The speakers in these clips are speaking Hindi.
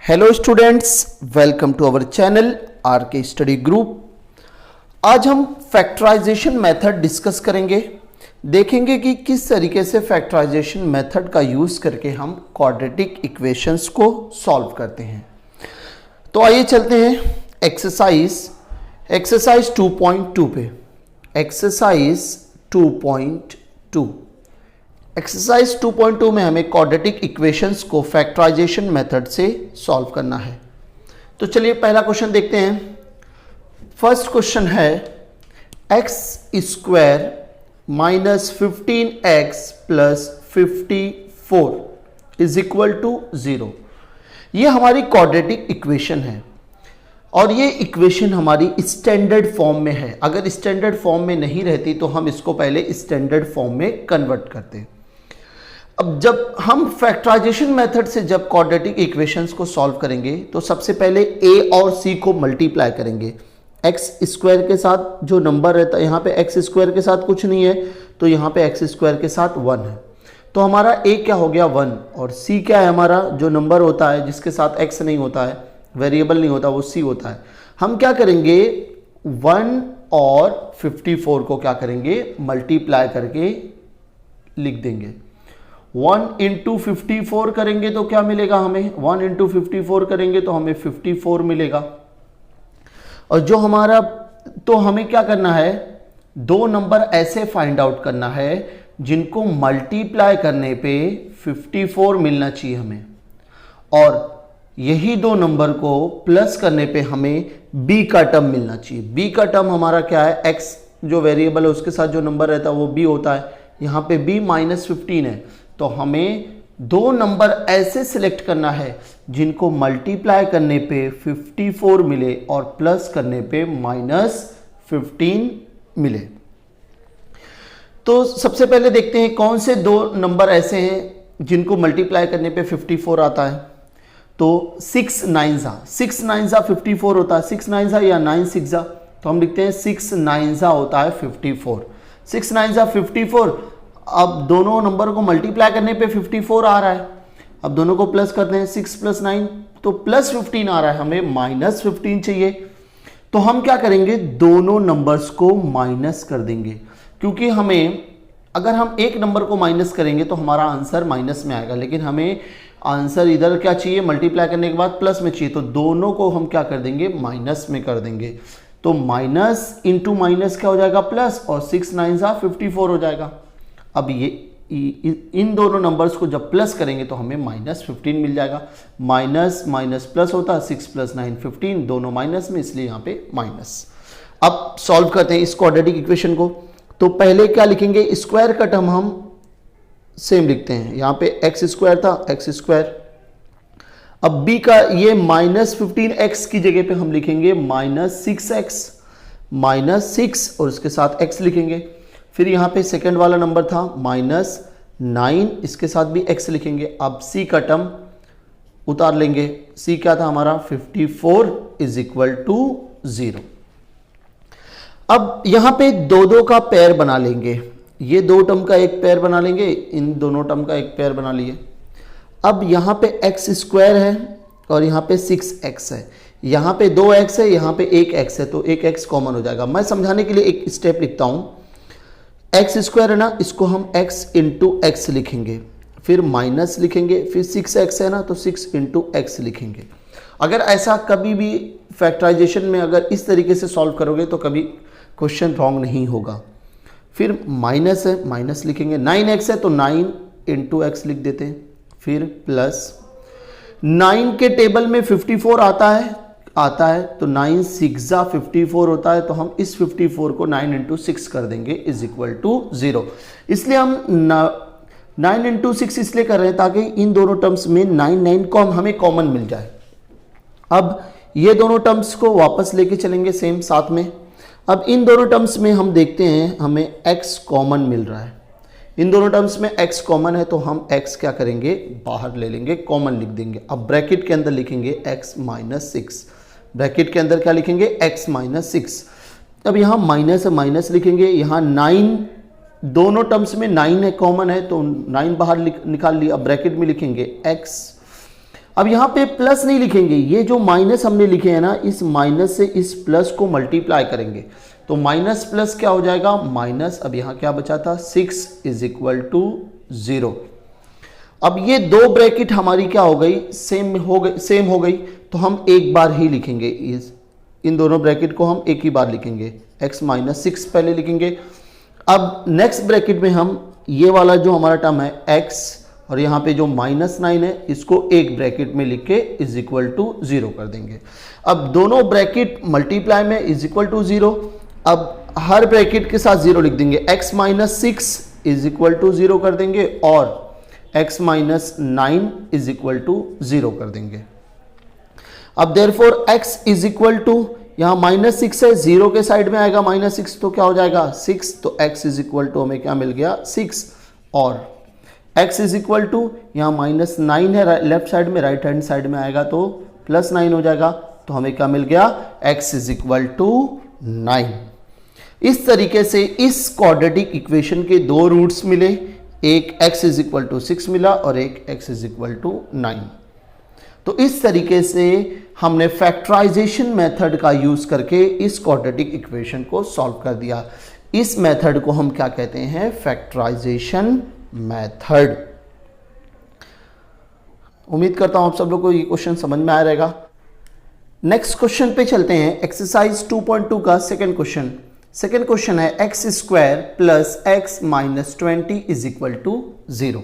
Hello students, welcome to our channel R K study group. आज हम फैक्टराइजेशन मेथड डिस्कस करेंगे। देखेंगे कि किस तरीके से फैक्टराइजेशन मेथड का यूज़ करके हम क्वाड्रेटिक इक्वेशंस को सॉल्व करते हैं। तो आइए चलते हैं एक्सरसाइज 2.2 पे। एक्सरसाइज 2.2 एक्सरसाइज 2.2 में हमें क्वाड्रेटिक इक्वेशंस को फैक्टराइजेशन मेथड से सॉल्व करना है। तो चलिए पहला क्वेश्चन देखते हैं। फर्स्ट क्वेश्चन है x square minus 15x plus 54 is equal to 0। ये हमारी क्वाड्रेटिक इक्वेशन है और ये इक्वेशन हमारी स्टैंडर्ड फॉर्म में है। अगर स्टैंडर्ड फॉर्म में नहीं रहती तो हम इसको पहले स्टैंडर्ड फॉर्म में कन्वर्ट करते। अब जब हम फैक्टराइजेशन मेथड से जब क्वाड्रेटिक इक्वेशंस को सॉल्व करेंगे तो सबसे पहले a और c को मल्टीप्लाई करेंगे। एक्स स्क्वायर के साथ जो नंबर रहता है, यहाँ पे एक्स स्क्वायर के साथ कुछ नहीं है तो यहाँ पे एक्स स्क्वायर के साथ 1 है, तो हमारा a क्या हो गया 1 और c क्या है हमारा जो नंबर होता है जिसके साथ x नहीं होता है, वेरिएबल नहीं होता, वो c होता है। हम क्या करेंगे 1 और 54 को क्या करेंगे मल्टीप्लाई करके लिख देंगे। 1 इंटू 54 करेंगे तो क्या मिलेगा हमें, 1 इंटू 54 करेंगे तो हमें 54 मिलेगा। और जो हमारा, तो हमें क्या करना है, दो नंबर ऐसे फाइंड आउट करना है जिनको मल्टीप्लाई करने पे 54 मिलना चाहिए हमें, और यही दो नंबर को प्लस करने पे हमें b का टर्म मिलना चाहिए। b का टर्म हमारा क्या है, x जो वेरिएबल है उसके साथ जो नंबर रहता है वो b होता है। यहाँ पे b माइनस 15 है, तो हमें दो नंबर ऐसे सिलेक्ट करना है जिनको मल्टीप्लाई करने पे 54 मिले और प्लस करने पे माइनस 15 मिले। तो सबसे पहले देखते हैं कौन से दो नंबर ऐसे हैं जिनको मल्टीप्लाई करने पे 54 आता है। तो 6 9 54 होता है, 6 9 या 9 6, तो हम लिखते हैं 6 9 होता है 54। 6 9 54। अब दोनों नंबर को मल्टीप्लाई करने पे 54 आ रहा है। अब दोनों को प्लस करते हैं, 6 + 9 तो प्लस 15 आ रहा है, हमें माइनस 15 चाहिए। तो हम क्या करेंगे, दोनों नंबर्स को माइनस कर देंगे, क्योंकि हमें अगर हम एक नंबर को माइनस करेंगे तो हमारा आंसर माइनस में आएगा, लेकिन हमें आंसर इधर क्या चाहिए, मल्टीप्लाई करने के बाद प्लस में चाहिए, तो दोनों को हम क्या कर देंगे माइनस में कर देंगे। तो माइनस इंटू माइनस क्या हो जाएगा प्लस, और 6 9 54 हो जाएगा। अब ये इन दोनों नंबर्स को जब प्लस करेंगे तो हमें माइनस 15 मिल जाएगा। माइनस माइनस प्लस होता है, 6 + 9 15, दोनों माइनस में, इसलिए यहाँ पे माइनस। अब सॉल्व करते हैं इस क्वाड्रेटिक इक्वेशन को। तो पहले क्या लिखेंगे, स्क्वायर का टर्म हम सेम लिखते हैं। यहाँ पे एक्स स्क्वायर था, एक्स स्क्वायर। अब b का ये माइनस 15x की जगह पे हम लिखेंगे माइनस 6x, माइनस 6 और इसके साथ x लिखेंगे। फिर यहाँ पे सेकंड वाला नंबर था माइनस 9, इसके साथ भी x लिखेंगे। अब c का टर्म उतार लेंगे, c क्या था हमारा 54 इज इक्वल टू 0। अब यहाँ पे दो का पेयर बना लेंगे, ये दो टर्म का एक पेयर बना लेंगे, इन दोनों टर्म का एक पेयर बना लिए। अब यहाँ पे एक्स स्क्वायर है और यहाँ पे 6x है, यहाँ पे 2x है, यहाँ पे 1x है, तो 1x कॉमन हो जाएगा। मैं समझाने के लिए एक स्टेप लिखता हूँ। एक्स स्क्वायर है ना, इसको हम x इंटू एक्स लिखेंगे, फिर माइनस लिखेंगे, फिर 6x है ना तो 6 इंटू एक्स लिखेंगे। अगर ऐसा कभी भी फैक्टराइजेशन में अगर इस तरीके से सॉल्व करोगे तो कभी क्वेश्चन रॉन्ग नहीं होगा। फिर माइनस है, माइनस लिखेंगे, 9x है तो 9 इंटू एक्स लिख देते हैं, फिर प्लस 9 के टेबल में 54 आता है तो 9 6 54 होता है, तो हम इस 54 को 9 इंटू 6 कर देंगे इज इक्वल टू 0। इसलिए हम 9 इंटू 6 इसलिए कर रहे हैं ताकि इन दोनों टर्म्स में 9 को हमें कॉमन मिल जाए। अब ये दोनों टर्म्स को वापस लेके चलेंगे सेम साथ में। अब इन दोनों टर्म्स में हम देखते हैं हमें x कॉमन मिल रहा है, इन दोनों टर्म्स में x कॉमन है तो हम x क्या करेंगे बाहर ले लेंगे, कॉमन लिख देंगे। अब ब्रैकेट के अंदर लिखेंगे x माइनस 6, ब्रैकेट के अंदर क्या लिखेंगे x माइनस 6। अब यहाँ माइनस है, माइनस लिखेंगे, यहाँ 9 दोनों टर्म्स में 9 है कॉमन है तो 9 बाहर निकाल लिया। अब ब्रैकेट में लिखेंगे x अब यहाँ पे प्लस नहीं लिखेंगे, ये जो माइनस हमने लिखे हैं ना, इस माइनस से इस प्लस को मल्टीप्लाई करेंगे तो माइनस प्लस क्या हो जाएगा माइनस। अब यहाँ क्या बचा था 6 इज इक्वल टू 0। अब ये दो ब्रैकेट हमारी क्या हो गई सेम हो गई तो हम एक बार ही लिखेंगे, इन दोनों ब्रैकेट को हम एक ही बार लिखेंगे, x माइनस 6 पहले लिखेंगे। अब नेक्स्ट ब्रैकेट में हम ये वाला जो हमारा टर्म है x और यहाँ पे जो -9 है इसको एक ब्रैकेट में लिख के इज इक्वल टू 0 कर देंगे। अब दोनों ब्रैकेट मल्टीप्लाई में इज इक्वल टू 0, अब हर ब्रैकेट के साथ 0 लिख देंगे, x minus 6 is equal to 0 कर देंगे और x minus 9 is equal to 0 कर देंगे। अब therefore x is equal to, यहाँ -6 है, 0 के साइड में आएगा -6 तो क्या हो जाएगा 6, तो x इज इक्वल टू हमें क्या मिल गया 6, और x इज इक्वल टू यहाँ -9 है लेफ्ट साइड में, राइट हैंड साइड में आएगा तो +9 हो जाएगा, तो हमें क्या मिल गया x इज इक्वल टू 9। इस तरीके से इस क्वाड्रेटिक इक्वेशन के दो रूट्स मिले, एक x इज इक्वल टू 6 मिला और एक x इज इक्वल टू 9। तो इस तरीके से हमने फैक्टराइजेशन मेथड का यूज करके इस क्वाड्रेटिक इक्वेशन को सॉल्व कर दिया। इस मेथड को हम क्या कहते हैं फैक्टराइजेशन मेथड। उम्मीद करता हूं आप सब लोग को ये क्वेश्चन समझ में आ रहेगा। नेक्स्ट क्वेश्चन पे चलते हैं, एक्सरसाइज 2.2 का सेकंड क्वेश्चन। सेकंड क्वेश्चन है x square plus x minus 20 is equal to 0।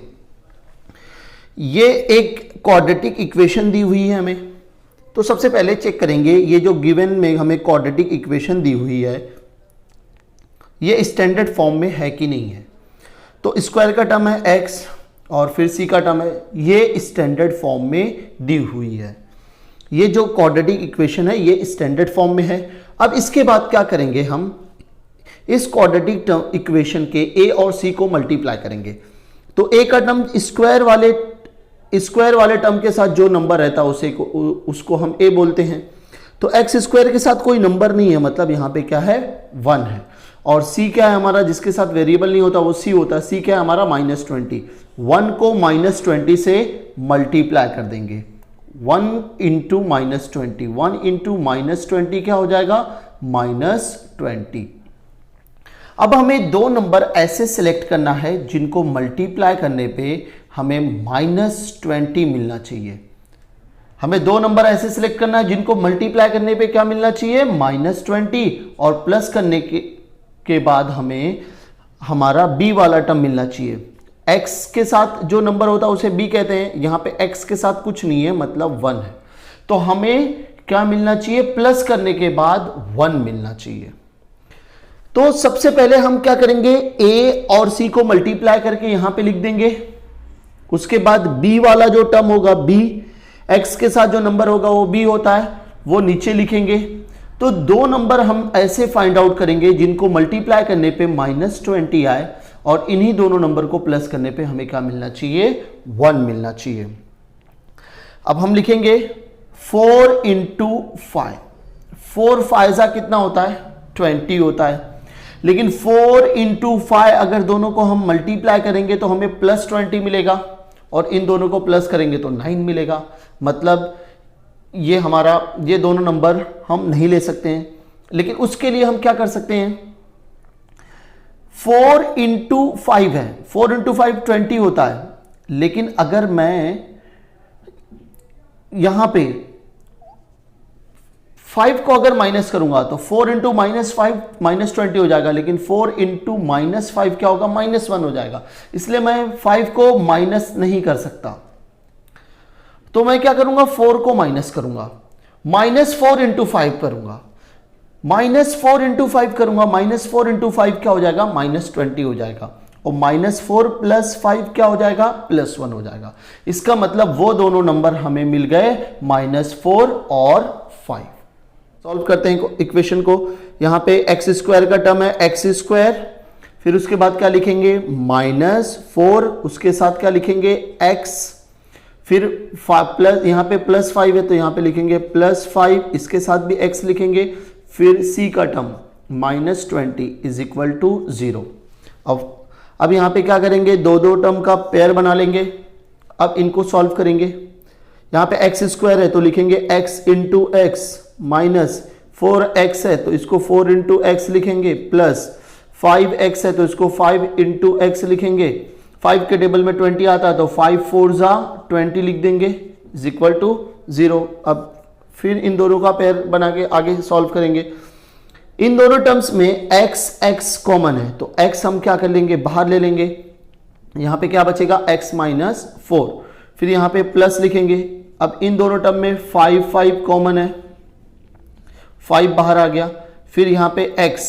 ये एक क्वाड्रेटिक इक्वेशन दी हुई है हमें, तो सबसे पहले चेक करेंगे ये जो गिवन में हमें क्वाड्रेटिक इक्वेशन दी हुई है ये स्टैंडर्ड फॉर्म में है कि नहीं है। तो स्क्वायर का टर्म है x और फिर c का टर्म है, ये स्टैंडर्ड फॉर्म में दी हुई है। ये जो क्वाड्रेटिक इक्वेशन है ये स्टैंडर्ड फॉर्म में है। अब इसके बाद क्या करेंगे, हम इस क्वाड्रेटिक इक्वेशन के a और c को मल्टीप्लाई करेंगे। तो a का टर्म स्क्वायर वाले टर्म के साथ जो नंबर रहता है उसको हम a बोलते हैं। तो x स्क्वायर के साथ कोई नंबर नहीं है, मतलब यहाँ पे क्या है 1 है। और c क्या है हमारा, जिसके साथ वेरिएबल नहीं होता वो c होता है। c क्या है हमारा -20, 1 को -20 से मल्टीप्लाई कर देंगे, 1 इंटू -20, 1 इंटू -20 क्या हो जाएगा -20। अब हमें दो नंबर ऐसे सिलेक्ट करना है जिनको मल्टीप्लाई करने पे हमें -20 मिलना चाहिए। हमें दो नंबर ऐसे सिलेक्ट करना है जिनको मल्टीप्लाई करने पे क्या मिलना चाहिए -20, और प्लस करने के बाद हमें हमारा b वाला टर्म मिलना चाहिए। x के साथ जो नंबर होता है उसे b कहते हैं, यहाँ पे x के साथ कुछ नहीं है मतलब 1 है, तो हमें क्या मिलना चाहिए प्लस करने के बाद 1 मिलना चाहिए। तो सबसे पहले हम क्या करेंगे, a और c को मल्टीप्लाई करके यहां पे लिख देंगे। उसके बाद b वाला जो टर्म होगा b, x के साथ जो नंबर होगा वो b होता है, वो नीचे लिखेंगे। तो दो नंबर हम ऐसे फाइंड आउट करेंगे जिनको मल्टीप्लाई करने पे -20 आए, और इन्हीं दोनों नंबर को प्लस करने पे हमें क्या मिलना चाहिए 1 मिलना चाहिए। अब हम लिखेंगे 4 इंटू 5, 4 5 कितना होता है 20 होता है, लेकिन 4 इंटू 5 अगर दोनों को हम मल्टीप्लाई करेंगे तो हमें +20 मिलेगा, और इन दोनों को प्लस करेंगे तो 9 मिलेगा। मतलब ये दोनों नंबर हम नहीं ले सकते हैं, लेकिन उसके लिए हम क्या कर सकते हैं, 4 इंटू 5 है, 4 इंटू 5 20 होता है, लेकिन अगर मैं यहां पे 5 को अगर माइनस करूंगा तो 4 इंटू -5 -20 हो जाएगा, लेकिन 4 इंटू -5 क्या होगा -1 हो जाएगा। इसलिए मैं 5 को माइनस नहीं कर सकता, तो मैं क्या करूंगा 4 को माइनस करूंगा, -4 इंटू 5 करूंगा, -4 इंटू 5 करूंगा, -4 इंटू 5 क्या हो जाएगा -20 हो जाएगा, और -4 प्लस 5 क्या हो जाएगा +1 हो जाएगा। इसका मतलब वो दोनों नंबर हमें मिल गए -4 और 5। सॉल्व करते हैं इक्वेशन को। यहां पे x स्क्वायर का टर्म है x स्क्वायर, फिर उसके बाद क्या लिखेंगे -4, उसके साथ क्या लिखेंगे x, फिर प्लस, यहाँ पे +5 है तो यहाँ पे लिखेंगे +5, इसके साथ भी x लिखेंगे, फिर c का टर्म -20 इज इक्वल टू 0। अब यहाँ पे क्या करेंगे, दो टर्म का पेयर बना लेंगे। अब इनको सॉल्व करेंगे। यहाँ पे एक्स स्क्वायर है तो लिखेंगे x into x, minus 4x है तो इसको 4 इंटू एक्स लिखेंगे, प्लस 5x है तो इसको 5 इंटू एक्स लिखेंगे। 5 के टेबल में 20 आता है तो 5 4 जा 20 लिख देंगे इज इक्वल टू 0। अब फिर इन दोनों का पेयर बना के आगे सॉल्व करेंगे। इन दोनों टर्म्स में x कॉमन है तो x हम क्या कर लेंगे, बाहर ले लेंगे। यहां पे क्या बचेगा, x माइनस 4, फिर यहां पे प्लस लिखेंगे। अब इन दोनों टर्म में 5 कॉमन है, 5 बाहर आ गया, फिर यहां पे x,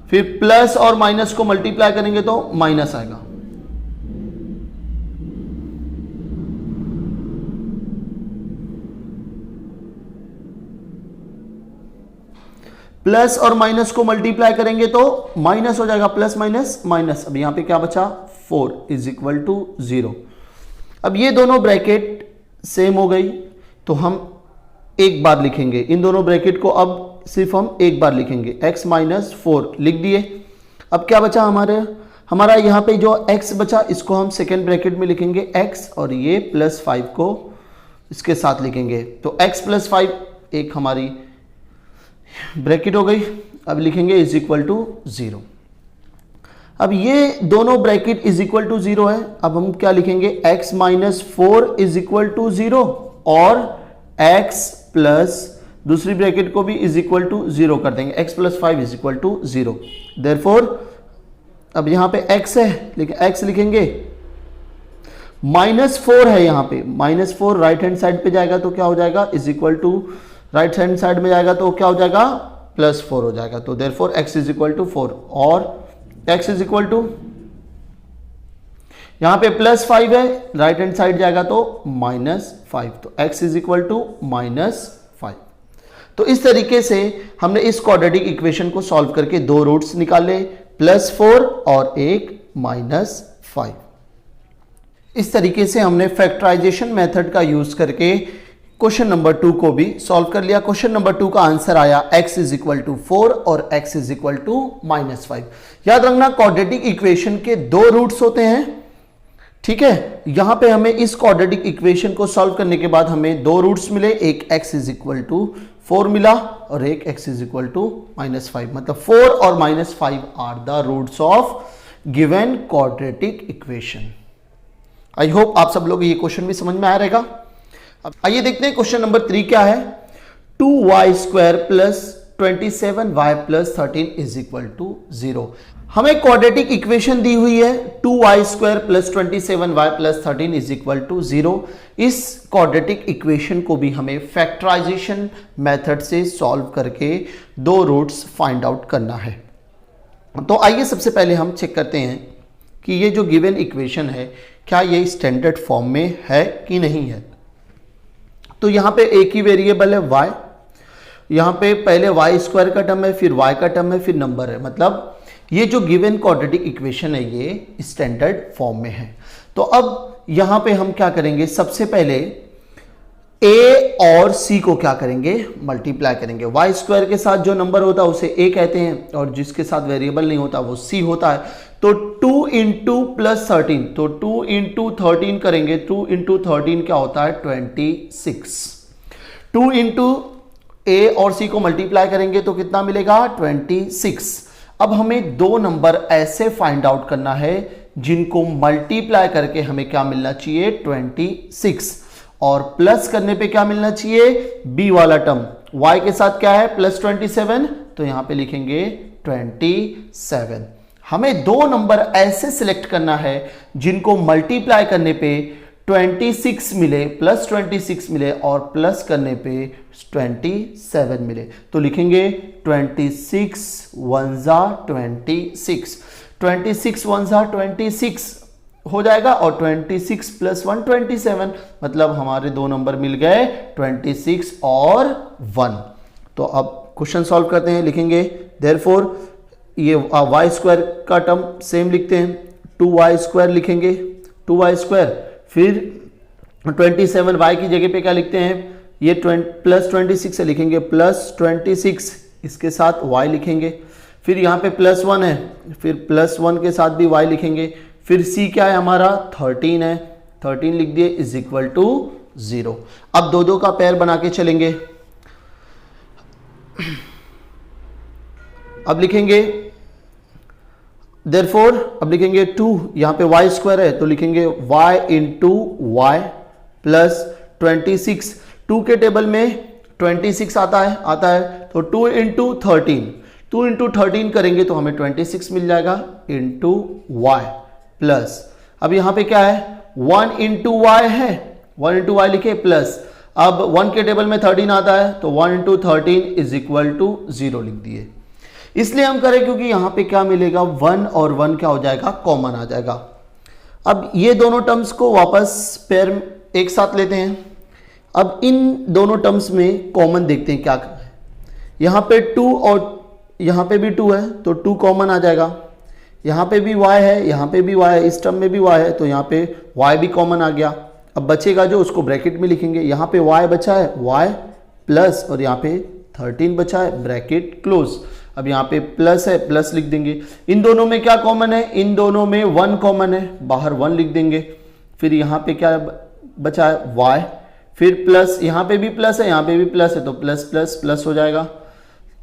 फिर प्लस और माइनस को मल्टीप्लाई करेंगे तो माइनस आएगा। प्लस और माइनस को मल्टीप्लाई करेंगे तो माइनस हो जाएगा, प्लस माइनस माइनस। अब यहां पे क्या बचा, 4 इज इक्वल टू 0। अब ये दोनों ब्रैकेट सेम हो गई तो हम एक बार लिखेंगे इन दोनों ब्रैकेट को, अब सिर्फ हम एक बार लिखेंगे, x माइनस 4 लिख दिए। अब क्या बचा हमारा यहाँ पे जो x बचा इसको हम सेकेंड ब्रैकेट में लिखेंगे x, और ये प्लस 5 को इसके साथ लिखेंगे तो x प्लस 5 एक हमारी ब्रैकेट हो गई। अब लिखेंगे इज इक्वल टू 0। अब ये दोनों ब्रैकेट इज इक्वल टू 0 है, अब हम क्या लिखेंगे, x minus 4 is equal to 0 और x प्लस दूसरी ब्रैकेट को भी इज इक्वल टू 0 कर देंगे, x plus 5 is equal to 0। Therefore अब यहां पे x है, लेकिन x लिखेंगे, माइनस 4 है यहां पे, माइनस 4 राइट हैंड साइड पे जाएगा तो क्या हो जाएगा, is equal to right hand side में जाएगा तो क्या हो जाएगा, प्लस 4 हो जाएगा। तो therefore x is equal to 4 और x इज इक्वल टू, यहां पे प्लस 5 है, राइट हैंड साइड जाएगा तो माइनस 5, तो x is equal to minus 5। तो इस तरीके से हमने इस क्वाड्रेटिक इक्वेशन को सॉल्व करके दो रूट्स निकाले, प्लस 4 और एक माइनस 5। इस तरीके से हमने फैक्टराइजेशन मेथड का यूज करके क्वेश्चन नंबर 2 को भी सॉल्व कर लिया। क्वेश्चन नंबर 2 का आंसर आया x इज इक्वल टू 4 और x is equal to minus 5। याद रखना क्वाड्रेटिक इक्वेशन के दो रूट्स होते हैं, ठीक है। यहां पे हमें इस क्वाड्रेटिक इक्वेशन को सॉल्व करने के बाद हमें दो रूट्स मिले, एक x इज इक्वल टू 4 मिला और एक x is equal to minus 5, मतलब 4 और minus 5 are the roots of given quadratic equation. I hope आप सब लोग ये क्वेश्चन भी समझ में आ रहेगा। अब आइए देखते हैं क्वेश्चन नंबर 3 क्या है। 2y square plus 27y plus 13 is equal to 0। हमें क्वाड्रेटिक इक्वेशन दी हुई है 2y square plus 27y plus 13 is equal to 0। इस क्वाड्रेटिक इक्वेशन को भी हमें फैक्टराइजेशन मेथड से सॉल्व करके दो रूट्स फाइंड आउट करना है। तो आइए सबसे पहले हम चेक करते हैं कि ये जो गिवन इक्वेशन है क्या ये स्टैंडर्ड फॉर्म में है कि नहीं है। तो यहां पे एक ही वेरिएबल है y, यहां पे पहले y स्क्वायर का टर्म है, फिर y का टर्म है, फिर नंबर है, मतलब ये जो गिवन क्वाड्रेटिक इक्वेशन है ये स्टैंडर्ड फॉर्म में है। तो अब यहां पे हम क्या करेंगे, सबसे पहले a और c को क्या करेंगे, मल्टीप्लाई करेंगे। y स्क्वायर के साथ जो नंबर होता है उसे a कहते हैं और जिसके साथ वेरिएबल नहीं होता वो c होता है। तो 2 इंटू प्लस 13, तो 2 इंटू 13 करेंगे, 2 इंटू 13 क्या होता है 26। 2 इंटू a और c को मल्टीप्लाई करेंगे तो कितना मिलेगा 26। अब हमें दो नंबर ऐसे फाइंड आउट करना है जिनको मल्टीप्लाई करके हमें क्या मिलना चाहिए 26, और प्लस करने पे क्या मिलना चाहिए b वाला टर्म, y के साथ क्या है प्लस 27, तो यहां पे लिखेंगे 27। हमें दो नंबर ऐसे सिलेक्ट करना है जिनको मल्टीप्लाई करने पे 26 मिले, प्लस 26 मिले और प्लस करने पे 27 मिले। तो लिखेंगे 26 1 जा 26, 26 1 जा 26 हो जाएगा और 26 प्लस 1 27, मतलब हमारे दो नंबर मिल गए 26 और 1। तो अब क्वेश्चन सॉल्व करते हैं, लिखेंगे देयरफॉर ये y स्क्वायर का टर्म सेम लिखते हैं, 2y स्क्वायर लिखेंगे, 2y स्क्वायर, फिर 27 y की जगह पे क्या लिखते हैं, ये प्लस 26 से लिखेंगे प्लस 26, इसके साथ y लिखेंगे, फिर यहाँ पे प्लस 1 है, फिर प्लस 1 के साथ भी y लिखेंगे, फिर c क्या है हमारा 13 है, 13 लिख दिए इज इक्वल टू 0। अब दो दो का पेयर बना के चलेंगे। अब लिखेंगे देयरफॉर, अब लिखेंगे 2, यहां पे y स्क्वायर है तो लिखेंगे y इंटू वाई प्लस 26। 2 के टेबल में 26 आता है तो 2 इंटू 13, 2 इंटू 13 करेंगे तो हमें 26 मिल जाएगा इंटू वाई प्लस, अब यहां पे क्या है 1 इंटू वाई है, 1 इंटू वाई लिखे प्लस, अब 1 के टेबल में 13 आता है तो 1 इंटू 13 इज इक्वल टू 0 लिख दिए। इसलिए हम करें क्योंकि यहां पे क्या मिलेगा 1 और 1 क्या हो जाएगा कॉमन आ जाएगा। अब ये दोनों टर्म्स को वापस पेयर एक साथ लेते हैं। अब इन दोनों टर्म्स में कॉमन देखते हैं क्या है। यहां पे 2 और यहां पे भी 2 है तो 2 कॉमन आ जाएगा, यहां पे भी y है, यहां पे भी y है, इस टर्म में भी y है तो यहां पे y भी कॉमन आ गया। अब बचेगा जो उसको ब्रैकेट में लिखेंगे, यहां पे y बचा है y प्लस और यहां पे 13 बचा है ब्रैकेट क्लोज। अब यहाँ पे प्लस है प्लस लिख देंगे। इन दोनों में क्या कॉमन है, इन दोनों में 1 कॉमन है, बाहर 1 लिख देंगे। फिर यहाँ पे क्या बचा है y, फिर प्लस, यहाँ पे भी प्लस है यहाँ पे भी प्लस है तो प्लस प्लस प्लस हो जाएगा।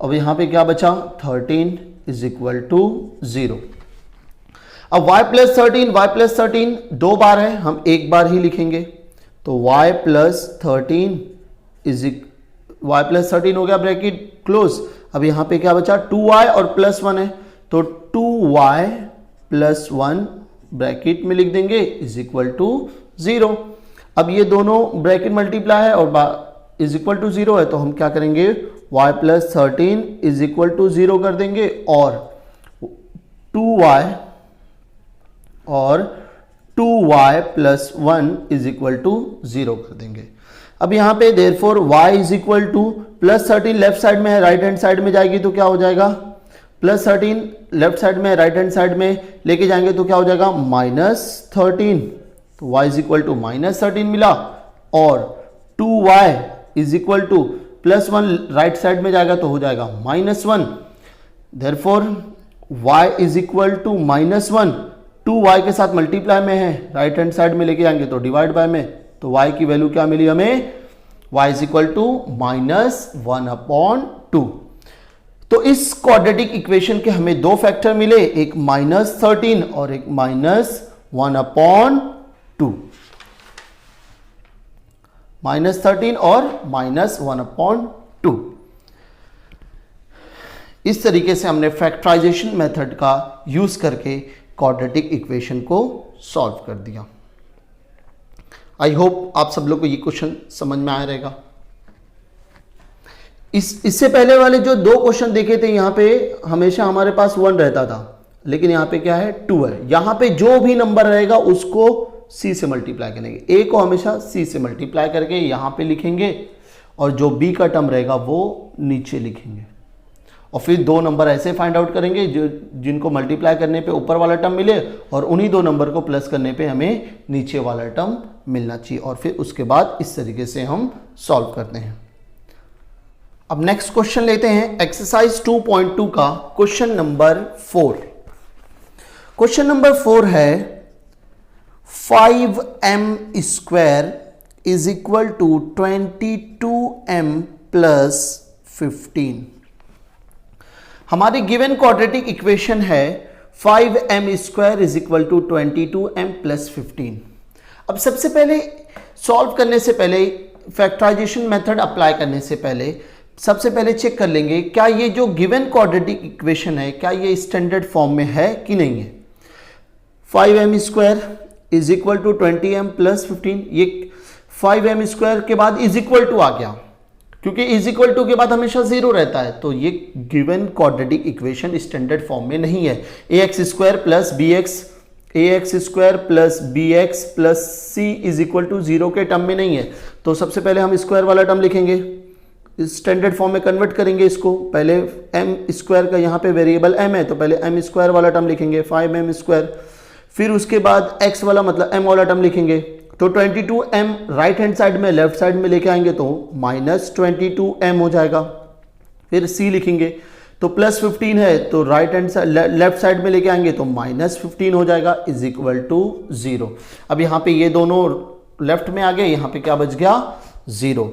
अब यहाँ पे क्या बचा 13 इज इक्वल टू 0। अब y प्लस 13 दो बार है, हम एक बार ही लिखेंगे तो y प्लस 13 y प्लस 13 हो गया ब्रैकेट क्लोज। अब यहां पे क्या बचा 2y और प्लस 1 है तो 2y प्लस 1 ब्रैकेट में लिख देंगे इज इक्वल टू 0। अब ये दोनों ब्रैकेट मल्टीप्लाई है और इज इक्वल टू 0 है तो हम क्या करेंगे y plus 13 is equal to 0 कर देंगे और 2y plus 1 is equal to 0 कर देंगे। अब यहां पे therefore y is equal to plus 13 left side में है, राइट हैंड साइड में जाएगी तो क्या हो जाएगा प्लस 13 लेफ्ट साइड में, राइट हैंड साइड में लेके जाएंगे तो क्या हो जाएगा -13, तो y इज इक्वल टू -13 मिला और 2y is equal to plus 1 right side में जाएगा तो हो जाएगा -1। Therefore y is equal to -1, 2y के साथ मल्टीप्लाई में है, राइट हैंड साइड में लेके जाएंगे तो डिवाइड बाय में, तो y की वैल्यू क्या मिली हमें y इज इक्वल टू -1/2। तो इस क्वाड्रेटिक इक्वेशन के हमें दो फैक्टर मिले, एक -13 और एक -1/2, -13 और -1/2। इस तरीके से हमने फैक्टराइजेशन मेथड का यूज करके क्वाड्रेटिक इक्वेशन को सॉल्व कर दिया। आई होप आप सब लोग को ये क्वेश्चन समझ में आया रहेगा। इससे पहले वाले जो दो क्वेश्चन देखे थे यहां पे हमेशा हमारे पास 1 रहता था, लेकिन यहां पे क्या है 2 है। यहां पे जो भी नंबर रहेगा उसको c से मल्टीप्लाई करेंगे, a को हमेशा c से मल्टीप्लाई करके यहां पे लिखेंगे और जो b का टर्म रहेगा वो नीचे लिखेंगे और फिर दो नंबर ऐसे फाइंड आउट करेंगे जो जिनको मल्टीप्लाई करने पे ऊपर वाला टर्म मिले और उन्हीं दो नंबर को प्लस करने पे हमें नीचे वाला टर्म मिलना चाहिए और फिर उसके बाद इस तरीके से हम सॉल्व करते हैं। अब नेक्स्ट क्वेश्चन लेते हैं एक्सरसाइज 2.2 का क्वेश्चन नंबर 4। क्वेश्चन नंबर 4 है 5m square is equal to 22m plus 15। हमारी गिवन क्वाड्रेटिक इक्वेशन है 5m square is equal to 22m plus 15। अब सबसे पहले सॉल्व करने से पहले, फैक्टराइजेशन मेथड अप्लाई करने से पहले सबसे पहले चेक कर लेंगे क्या ये जो गिवन क्वाड्रेटिक इक्वेशन है क्या ये स्टैंडर्ड फॉर्म में है कि नहीं है। 5m square is equal to 20m plus 15, ये 5m स्क्वायर के बाद इज इक्वल टू आ गया क्योंकि इज इक्वल टू के बाद हमेशा 0 रहता है, तो ये given quadratic equation standard form में नहीं है। ax square plus bx plus c is equal to 0 के टर्म में नहीं है, तो सबसे पहले हम स्क्वायर वाला टर्म लिखेंगे, स्टैंडर्ड फॉर्म में कन्वर्ट करेंगे इसको। पहले m स्क्वायर का यहाँ पे वेरिएबल m है तो पहले m स्क्वायर वाला टर्म लिखेंगे 5m स्क्वायर, फिर उसके बाद x वाला मतलब m वाला टर्म लिखेंगे तो 22m राइट हैंड साइड में लेफ्ट साइड में लेके आएंगे तो -22m हो जाएगा। फिर c लिखेंगे तो प्लस 15 है तो right hand side left side में लेके आएंगे तो -15 हो जाएगा इज इक्वल टू 0। अब यहाँ पे ये दोनों लेफ्ट में आ गया, यहां पे क्या बच गया 0।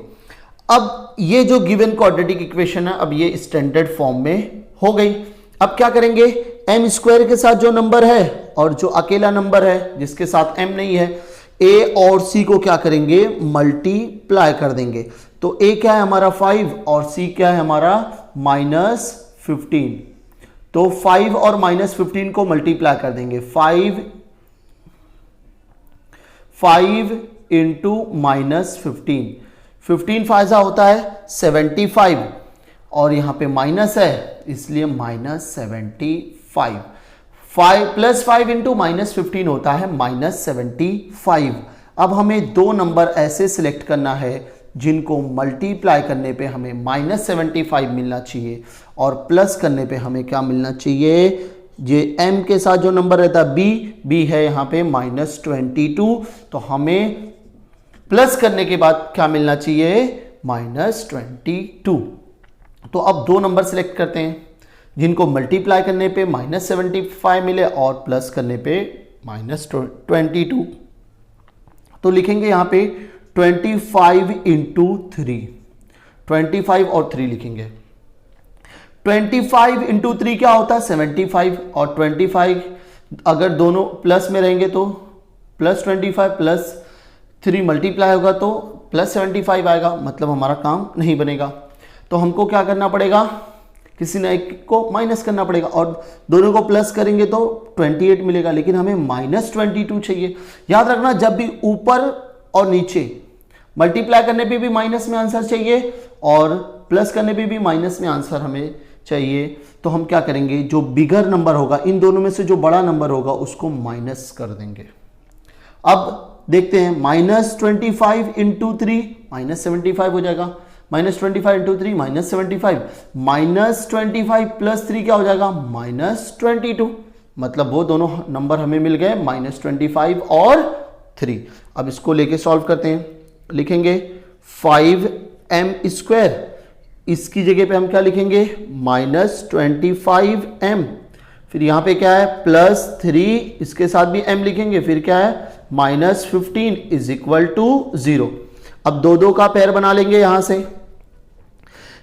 अब ये जो गिवन क्वाड्रेटिक इक्वेशन है अब ये स्टैंडर्ड फॉर्म में हो गई। अब क्या करेंगे, एम स्क्वायर के साथ जो नंबर है और जो अकेला नंबर है जिसके साथ एम नहीं है, ए और सी को क्या करेंगे, मल्टीप्लाई कर देंगे। तो ए क्या है हमारा 5 और सी क्या है हमारा -15। तो 5 और -15 को मल्टीप्लाई कर देंगे। 5 इंटू -15, 15 फायदा होता है 75 और यहां पे माइनस है इसलिए -75। 5 इंटू -15 होता है -75। अब हमें दो नंबर ऐसे सिलेक्ट करना है जिनको मल्टीप्लाई करने पे हमें -75 मिलना चाहिए और प्लस करने पे हमें क्या मिलना चाहिए, ये m के साथ जो नंबर रहता है b है यहाँ पे -22, तो हमें प्लस करने के बाद क्या मिलना चाहिए -22। तो अब दो नंबर सिलेक्ट करते हैं जिनको मल्टीप्लाई करने पे -75 मिले और प्लस करने पे -22। तो लिखेंगे यहाँ पे 25 इंटू 3, 25 और 3 लिखेंगे। 25 इंटू 3 क्या होता है 75 और 25 अगर दोनों प्लस में रहेंगे तो +25 प्लस 3 मल्टीप्लाई होगा तो +75 आएगा, मतलब हमारा काम नहीं बनेगा। तो हमको क्या करना पड़ेगा, किसी ने एक को माइनस करना पड़ेगा और दोनों को प्लस करेंगे तो 28 मिलेगा, लेकिन हमें -22 चाहिए। याद रखना जब भी ऊपर और नीचे मल्टीप्लाई करने पे भी माइनस में आंसर चाहिए और प्लस करने पे भी माइनस में आंसर हमें चाहिए। तो हम क्या करेंगे, जो बिगर नंबर होगा इन दोनों में से जो बड़ा नंबर होगा उसको माइनस कर देंगे। अब देखते हैं -25 इंटू 3 -75 हो जाएगा, -25 इंटू 3 -75, -25 प्लस 3 क्या हो जाएगा -22, मतलब वो दोनों नंबर हमें मिल गए -25 और 3। अब इसको लेके सॉल्व करते हैं, लिखेंगे 5m², इसकी जगह पे हम क्या लिखेंगे -25m, फिर यहां पे क्या है +3, इसके साथ भी m लिखेंगे, फिर क्या है -15 इज इक्वल टू 0। अब दो दो का पेयर बना लेंगे, यहां से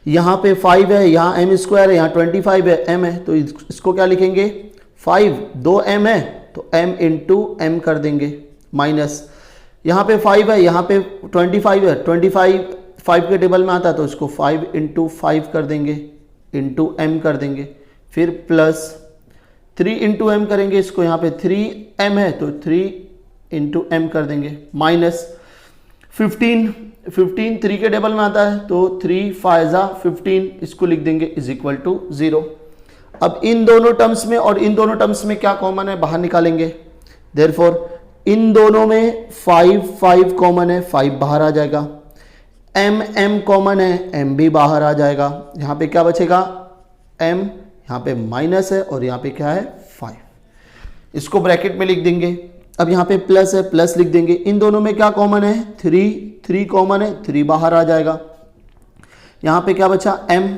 यहां पे 5 है, यहां m² है, यहां 25 है, m है, तो इसको क्या लिखेंगे 5, 2m है तो m इंटू m कर देंगे, माइनस यहां पे 5 है, यहां पे 25 है, 25 5 के टेबल में आता है तो इसको 5 इंटू 5 कर देंगे, इंटू m कर देंगे, फिर प्लस 3 इंटू m करेंगे, इसको यहाँ पे 3m है तो 3 इंटू m कर देंगे, माइनस 15 3 के टेबल में आता है तो 3 5 15, इसको लिख देंगे इज इक्वल टू 0। अब इन दोनों टर्म्स में और इन दोनों टर्म्स में क्या कॉमन है बाहर निकालेंगे, देयरफॉर इन दोनों में 5 कॉमन है, 5 बाहर आ जाएगा, m कॉमन है, m भी बाहर आ जाएगा, यहाँ पे क्या बचेगा m, यहाँ पे माइनस है और यहाँ पे क्या है 5, इसको ब्रैकेट में लिख देंगे। अब यहाँ पे प्लस है, प्लस लिख देंगे, इन दोनों में क्या कॉमन है 3 कॉमन है, 3 बाहर आ जाएगा, यहाँ पे क्या बचा m।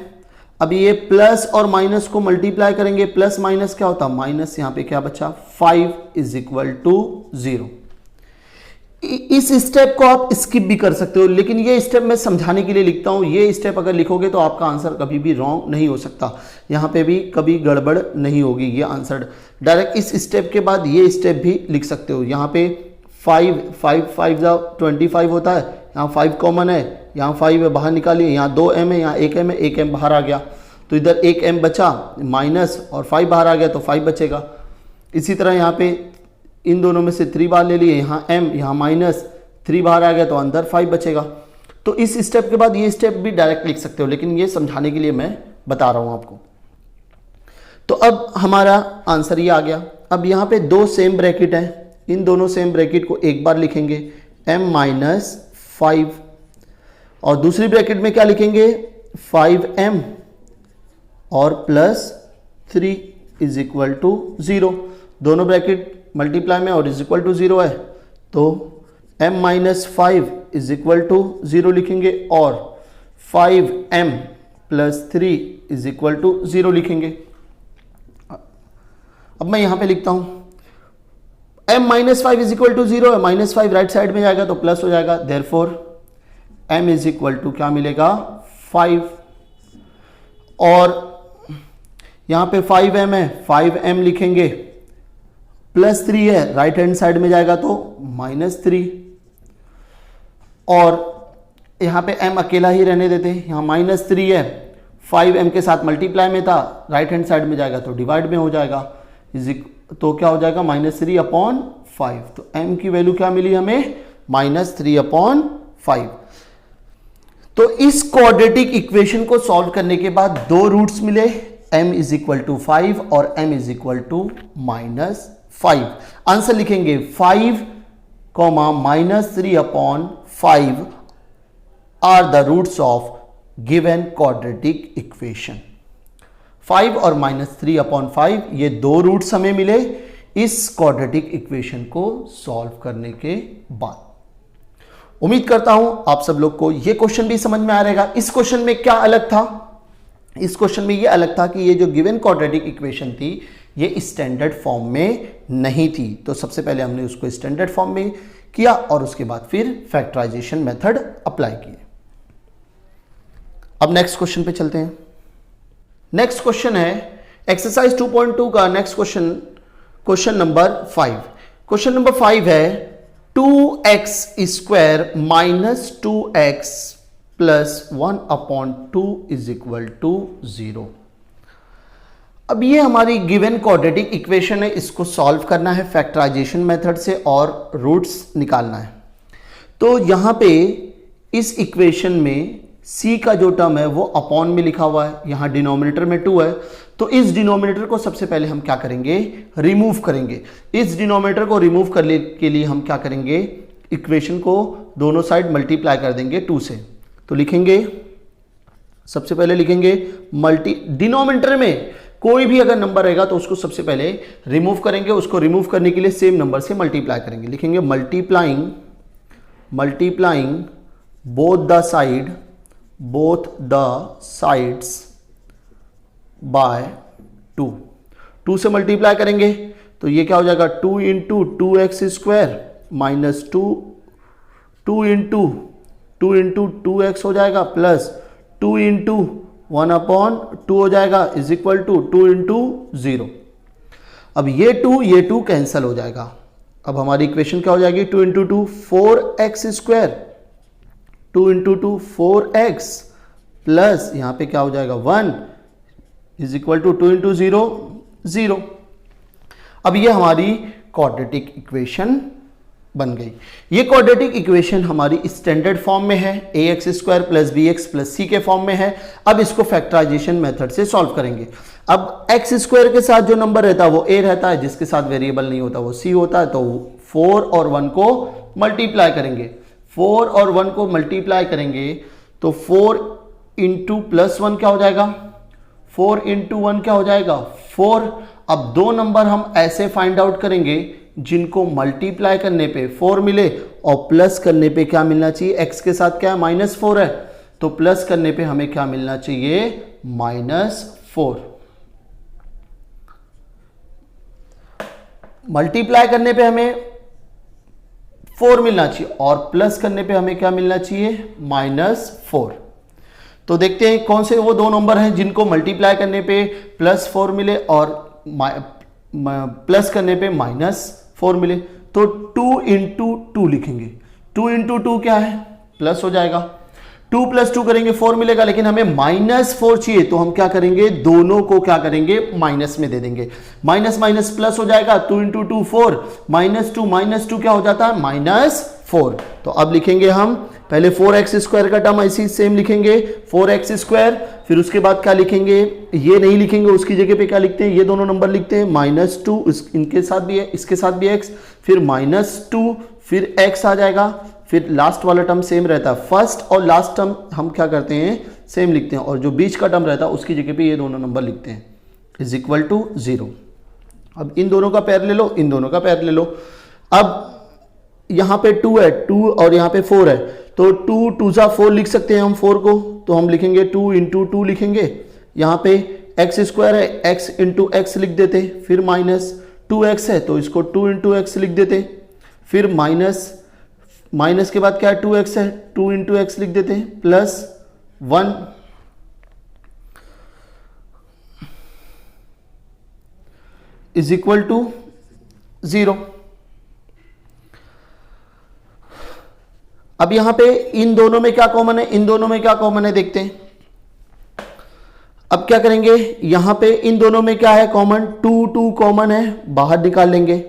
अब ये प्लस और माइनस को मल्टीप्लाई करेंगे, प्लस माइनस क्या होता माइनस, यहाँ पे क्या बचा 5 इज इक्वल टू 0। इस स्टेप को आप स्किप भी कर सकते हो, लेकिन ये स्टेप मैं समझाने के लिए लिखता हूं, ये स्टेप अगर लिखोगे तो आपका आंसर कभी भी रॉन्ग नहीं हो सकता, यहाँ पे भी कभी गड़बड़ नहीं होगी, ये आंसर डायरेक्ट इस स्टेप के बाद ये स्टेप भी लिख सकते हो। यहाँ पे 5 25 होता है, यहाँ 5 कॉमन है, यहाँ 5 है बाहर निकालिए, यहाँ 2m है, यहाँ 1m है, 1m बाहर आ गया तो इधर 1m बचा माइनस और 5 बाहर आ गया तो 5 बचेगा। इसी तरह यहाँ पे इन दोनों में से 3 बाहर ले लिए, यहाँ m यहाँ माइनस 3 बाहर आ गया तो अंदर 5 बचेगा। तो इस स्टेप के बाद ये स्टेप भी डायरेक्ट लिख सकते हो, लेकिन ये समझाने के लिए मैं बता रहा हूं आपको। तो अब हमारा आंसर ये आ गया। अब यहाँ पे दो सेम ब्रैकेट है, इन दोनों सेम ब्रैकेट को एक बार लिखेंगे m-5 और दूसरी ब्रैकेट में क्या लिखेंगे 5m और +3 इज इक्वल टू 0। दोनों ब्रैकेट मल्टीप्लाई में और इज इक्वल टू 0 है तो m-5 इज इक्वल टू 0 लिखेंगे और 5m + 3 इज इक्वल टू 0 लिखेंगे। अब मैं यहां पे लिखता हूं, m minus 5 is equal to 0 है, माइनस 5 राइट साइड में जाएगा तो प्लस हो जाएगा, therefore m is equal to क्या मिलेगा 5, और यहां पे 5m है, 5m लिखेंगे, प्लस 3 है, राइट हैंड साइड में जाएगा तो -3, और यहां पे m अकेला ही रहने देते हैं, यहां -3 है, 5m के साथ मल्टीप्लाई में था, राइट हैंड साइड में जाएगा तो डिवाइड में हो जाएगा, तो क्या हो जाएगा -3/5, तो m की वैल्यू क्या मिली हमें -3/5। तो इस क्वाड्रेटिक इक्वेशन को सॉल्व करने के बाद दो रूट्स मिले, m इज इक्वल टू 5 और m is equal to -5। Answer लिखेंगे 5, -3/5 are the roots of given quadratic equation. 5 और -3/5 ये दो रूट्स हमें मिले इस क्वाड्रेटिक इक्वेशन को सॉल्व करने के बाद। उम्मीद करता हूं आप सब लोग को ये क्वेश्चन भी समझ में आ रहेगा। इस क्वेश्चन में क्या अलग था, इस क्वेश्चन में ये अलग था कि ये जो गिवन क्वाड्रेटिक इक्वेशन थी ये स्टैंडर्ड फॉर्म में नहीं थी, तो सबसे पहले हमने उसको स्टैंडर्ड फॉर्म में किया और उसके बाद फिर फैक्टराइजेशन मेथड अप्लाई किए। अब नेक्स्ट क्वेश्चन पे चलते हैं। नेक्स्ट क्वेश्चन है एक्सरसाइज 2.2 का next question, question number 5। Question number 5 है 2x square minus 2x plus 1/2 is equal to 0। अब ये हमारी गिवन क्वाड्रेटिक इक्वेशन है, इसको सॉल्व करना है फैक्टराइजेशन मेथड से और रूट्स निकालना है। तो यहां पे इस इक्वेशन में c का जो टर्म है वो अपॉन में लिखा हुआ है, यहां डिनोमिनेटर में 2 है, तो इस डिनोमिनेटर को सबसे पहले हम क्या करेंगे, रिमूव करेंगे। इस डिनोमिनेटर को रिमूव करने के लिए हम क्या करेंगे, इक्वेशन को दोनों साइड मल्टीप्लाई कर देंगे 2 से। तो लिखेंगे, सबसे पहले लिखेंगे डिनोमिनेटर में कोई भी अगर नंबर रहेगा तो उसको सबसे पहले रिमूव करेंगे, उसको रिमूव करने के लिए सेम नंबर से मल्टीप्लाई करेंगे। लिखेंगे multiplying both the sides by 2 से मल्टीप्लाई करेंगे तो ये क्या हो जाएगा 2 into 2x square minus 2 into 2x हो जाएगा प्लस 2 इंटू 1/2 हो जाएगा इज इक्वल टू 2 इंटू 0। अब ये 2 कैंसिल हो जाएगा। अब हमारी इक्वेशन क्या हो जाएगी 2 into 2 4x square, 2 into 2 4x plus यहां पे क्या हो जाएगा 1 इज इक्वल टू 2 इंटू 0। अब ये हमारी क्वाड्रेटिक इक्वेशन बन गई। ये क्वाड्रेटिक इक्वेशन हमारी स्टैंडर्ड फॉर्म में है, ax square plus bx plus c के फॉर्म में है। अब इसको फैक्टराइजेशन मेथड से सॉल्व करेंगे। अब x स्क्वायर के साथ जो नंबर रहता है वो a रहता है, जिसके साथ वेरिएबल नहीं होता वो c होता है, तो 4 और 1 को मल्टीप्लाई करेंगे। 4 और 1 को मल्टीप्लाई करेंगे तो 4 इंटू प्लस 1 क्या हो जाएगा, 4 इंटू 1 क्या हो जाएगा 4। अब दो नंबर हम ऐसे फाइंड आउट करेंगे जिनको मल्टीप्लाई करने पे 4 मिले और प्लस करने पे क्या मिलना चाहिए, x के साथ क्या है -4 है, तो प्लस करने पे हमें क्या मिलना चाहिए -4। मल्टीप्लाई करने पे हमें 4 मिलना चाहिए और प्लस करने पे हमें क्या मिलना चाहिए -4। तो देखते हैं कौन से वो दो नंबर हैं जिनको मल्टीप्लाई करने पे +4 मिले और प्लस करने पे -4 मिले। तो 2 इंटू 2 लिखेंगे, 2 इंटू 2 क्या है प्लस हो जाएगा, 2 प्लस 2 करेंगे 4 मिलेगा, लेकिन हमें -4 चाहिए तो हम क्या करेंगे, दोनों को क्या करेंगे माइनस में दे देंगे। माइनस माइनस प्लस हो जाएगा, 2 इंटू 2 4, -2 क्या हो जाता है -4। तो अब लिखेंगे हम पहले 4x स्क्वायर का टर्म ऐसी सेम लिखेंगे 4x स्क्वायर, फिर उसके बाद क्या लिखेंगे, ये नहीं लिखेंगे, उसकी जगह पे क्या लिखते हैं, ये दोनों नंबर लिखते हैं -2, इनके साथ भी है, इसके साथ भी x, फिर -2, फिर x आ जाएगा, फिर लास्ट वाला टर्म सेम रहता है। फर्स्ट और लास्ट टर्म हम क्या करते हैं सेम लिखते हैं और जो बीच का टर्म रहता है उसकी जगह पे ये दोनों नंबर लिखते हैं इज इक्वल टू 0। अब इन दोनों का पैर ले लो, इन दोनों का पैर ले लो। अब यहां पे 2 है, 2 और यहां पे 4 है, तो 2 2 4 लिख सकते हैं हम 4 को, तो हम लिखेंगे 2 इंटू 2 लिखेंगे। यहां पे x स्क्वायर है, x इंटू x लिख देते, फिर 2x है तो इसको 2 इंटू एक्स लिख देते हैं, फिर माइनस के बाद क्या है 2x है, 2 इंटू एक्स लिख देते हैं, प्लस 1 इज इक्वल टू 0। अब यहां पे इन दोनों में क्या कॉमन है, इन दोनों में क्या कॉमन है देखते हैं। अब क्या करेंगे, यहां पे इन दोनों में क्या है कॉमन, 2 कॉमन है, बाहर निकाल लेंगे।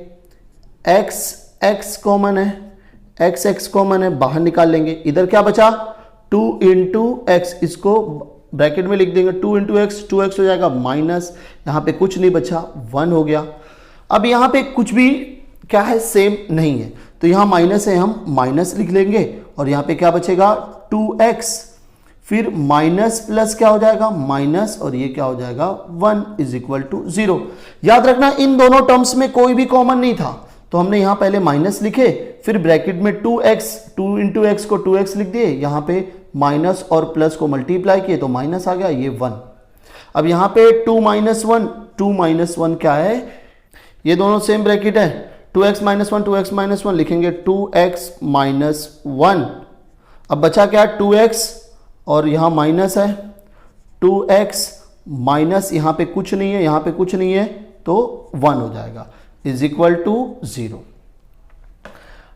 x कॉमन है, x कॉमन है, बाहर निकाल लेंगे। इधर क्या बचा 2 इंटू एक्स, इसको ब्रैकेट में लिख देंगे 2 इंटू एक्स, 2x हो जाएगा माइनस, यहां पे कुछ नहीं बचा 1 हो गया। अब यहां पे कुछ भी क्या है सेम नहीं है तो यहां माइनस है, हम माइनस लिख लेंगे और यहां पे क्या बचेगा 2x, फिर माइनस प्लस क्या हो जाएगा माइनस, और ये क्या हो जाएगा 1 इज इक्वल टू 0। याद रखना इन दोनों टर्म्स में कोई भी कॉमन नहीं था तो हमने यहां पहले माइनस लिखे, फिर ब्रैकेट में 2x, 2 इंटू एक्स को 2x लिख दिए, यहां पे माइनस और प्लस को मल्टीप्लाई किए तो माइनस आ गया, ये 1। अब यहां पे 2 माइनस 1 क्या है, ये दोनों सेम ब्रैकेट है, 2x माइनस 1, 2x माइनस 1 लिखेंगे 2x माइनस 1। अब बचा क्या 2x और यहां माइनस है 2x माइनस, यहां पे कुछ नहीं है, यहां पे कुछ नहीं है तो 1 हो जाएगा इज इक्वल टू 0।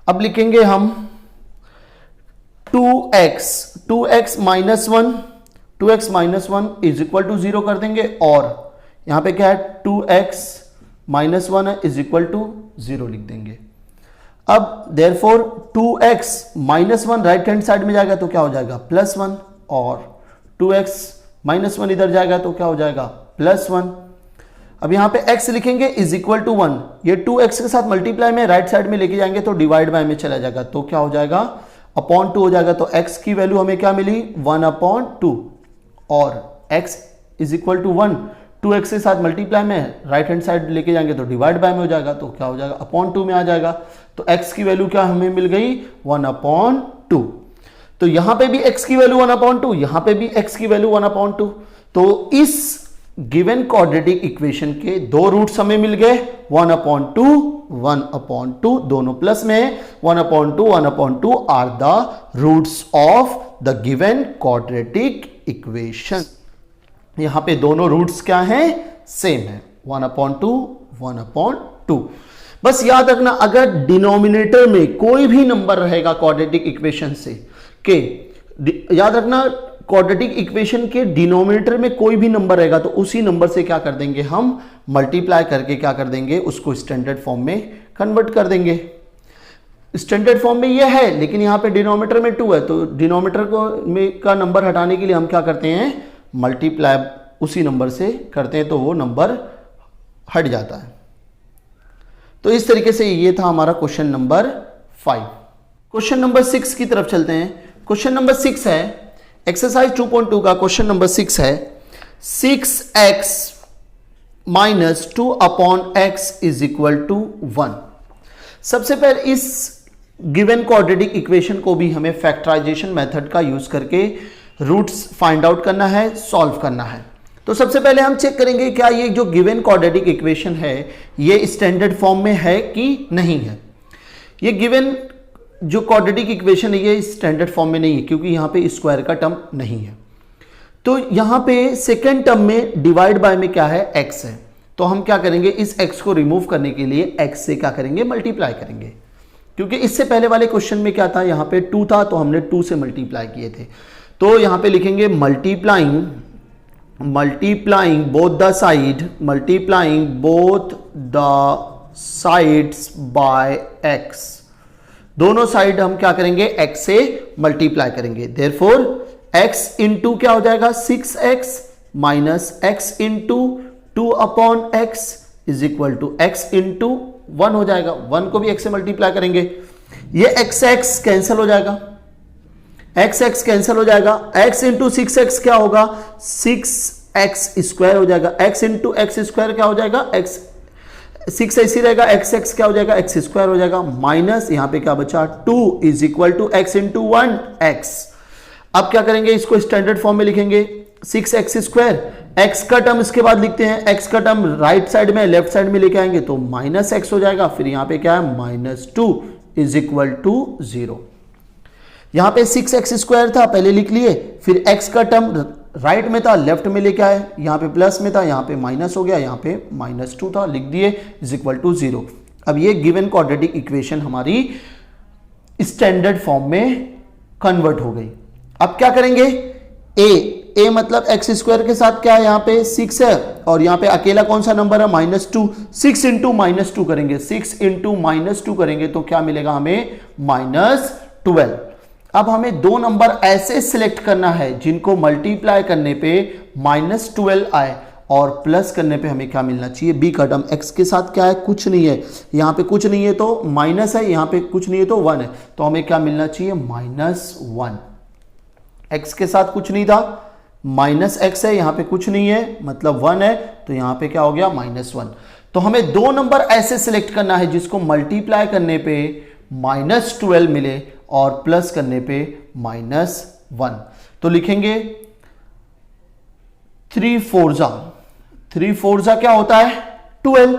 अब लिखेंगे हम 2x minus 1, 2x minus 1 is equal to 0 कर देंगे, और यहां पे क्या है 2x माइनस 1 है इज इक्वल टू 0 लिख देंगे। अब therefore 2x minus 1 right hand side में जाएगा तो क्या हो जाएगा प्लस 1, और 2x माइनस 1 इधर जाएगा तो क्या हो जाएगा प्लस 1। अब यहां पे x लिखेंगे इज इक्वल टू 1, ये 2x के साथ मल्टीप्लाई में राइट साइड में लेके जाएंगे तो डिवाइड बाय में चला जाएगा तो क्या हो जाएगा अपॉन 2 हो जाएगा, तो x की वैल्यू हमें क्या मिली 1/2, और x is equal to 1, 2x के साथ मल्टीप्लाई में राइट हैंड साइड लेके जाएंगे तो डिवाइड बाय में हो जाएगा तो क्या हो जाएगा अपॉन 2 में आ जाएगा, तो x की वैल्यू क्या हमें मिल गई 1/2। तो यहां पे भी x की वैल्यू 1/2, यहां पे भी x की वैल्यू 1/2। तो इस गिवन क्वाड्रेटिक इक्वेशन के दो रूट्स हमें मिल गए 1/2 दोनों प्लस में 1/2 are the roots of the given quadratic equation. यहां पे दोनों रूट्स क्या हैं सेम है 1/2। बस याद रखना अगर डिनोमिनेटर में कोई भी नंबर रहेगा क्वाड्रेटिक इक्वेशन से के, याद रखना क्वाड्रेटिक इक्वेशन के डिनोमिनेटर में कोई भी नंबर रहेगा तो उसी नंबर से क्या कर देंगे हम मल्टीप्लाई करके क्या कर देंगे उसको स्टैंडर्ड फॉर्म में कन्वर्ट कर देंगे। स्टैंडर्ड फॉर्म में ये है लेकिन यहां पे डिनोमिनेटर में 2 है तो डिनोमिनेटर को में का नंबर हटाने के लिए हम क्या करते हैं मल्टीप्लाई उसी नंबर से करते हैं तो वो नंबर हट जाता है। तो इस तरीके से ये था हमारा क्वेश्चन नंबर 5। क्वेश्चन नंबर 6 की तरफ चलते हैं। क्वेश्चन नंबर 6 है एक्सरसाइज 2.2 का क्वेश्चन नंबर 6 है 6x minus 2/x is equal to 1। सबसे पहले इस गिवन क्वाड्रेटिक इक्वेशन को भी हमें फैक्टराइजेशन मेथड का यूज करके रूट्स फाइंड आउट करना है, सॉल्व करना है। तो सबसे पहले हम चेक करेंगे क्या ये जो गिवन क्वाड्रेटिक इक्वेशन है ये स्टैंडर्ड फॉर्म में है कि नहीं है। ये गिवन जो क्वाड्रेटिक इक्वेशन है ये स्टैंडर्ड फॉर्म में नहीं है क्योंकि यहां पे स्क्वायर का टर्म नहीं है। तो यहां पे सेकेंड टर्म में डिवाइड बाय में क्या है x है, तो हम क्या करेंगे इस x को रिमूव करने के लिए x से क्या करेंगे मल्टीप्लाई करेंगे, क्योंकि इससे पहले वाले क्वेश्चन में क्या था यहां पे 2 था तो हमने 2 से मल्टीप्लाई किए थे। तो यहां पे लिखेंगे multiplying both the sides by x। दोनों साइड हम क्या करेंगे x से मल्टीप्लाई करेंगे। देयरफॉर x इंटू क्या हो जाएगा 6x minus x into 2/x is equal to x into 1 हो जाएगा। 1 को भी x से मल्टीप्लाई करेंगे, ये x कैंसिल हो जाएगा, x कैंसिल हो जाएगा, x इंटू 6x क्या होगा 6x स्क्वायर हो जाएगा, x इंटू x स्क्वायर क्या हो जाएगा x 6 ऐसी रहेगा, x क्या हो जाएगा x स्क्वायर हो जाएगा, माइनस यहां पे क्या बचा 2 is equal to x into 1x। अब क्या करेंगे इसको स्टैंडर्ड फॉर्म में लिखेंगे 6x², x का टर्म इसके बाद लिखते हैं, x का टर्म राइट साइड में लेफ्ट साइड में लेके आएंगे तो -x हो जाएगा, फिर यहां पे क्या है -2 = 0। यहां पे 6x² था पहले लिख लिए, फिर x का टर्म राइट में था लेफ्ट में लेके आए, यहां पे प्लस में था यहां पे माइनस हो गया, यहां पे -2 था लिख दिए = 0। अब ये गिवन क्वाड्रेटिक इक्वेशन हमारी स्टैंडर्ड फॉर्म में कन्वर्ट हो गई। अब क्या करेंगे, a मतलब x² के साथ क्या है, यहाँ पे 6 है और यहाँ पे अकेला कौन सा नंबर है -2, 6 × -2 करेंगे, 6 × -2 करेंगे तो क्या मिलेगा हमें -12। अब हमें दो नंबर ऐसे सिलेक्ट करना है जिनको मल्टीप्लाई करने पे -12 आए और प्लस करने पे हमें क्या मिलना चाहिए, b का टर्म। x के साथ क्या है, कुछ नहीं है, यहाँ पे कुछ नहीं है तो माइनस है, यहाँ पे कुछ नहीं है तो 1 है, तो हमें क्या मिलना चाहिए -1। x के साथ कुछ नहीं था, -x है, यहाँ पे कुछ नहीं है मतलब 1 है, तो यहाँ पे क्या हो गया -1। तो हमें दो नंबर ऐसे सिलेक्ट करना है जिसको मल्टीप्लाई करने पे -12 मिले और प्लस करने पे -1। तो लिखेंगे 3 4 जा क्या होता है 12,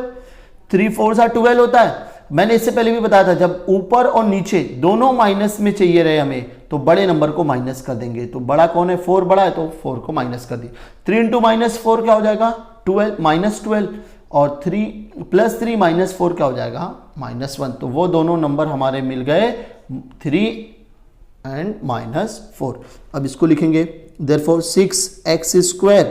3 4 जा 12 होता है। मैंने इससे पहले भी बताया था जब ऊपर और नीचे दोनों माइनस में चाहिए रहे हमें तो बड़े नंबर को माइनस कर देंगे। तो बड़ा कौन है, 4 बड़ा है तो 4 को माइनस कर दी। 3 × -4 क्या हो जाएगा 12 -12 और 3 + 3 -4 क्या हो जाएगा -1। तो वो दोनों नंबर हमारे मिल गए 3 एंड -4। अब इसको लिखेंगे therefore 6x²।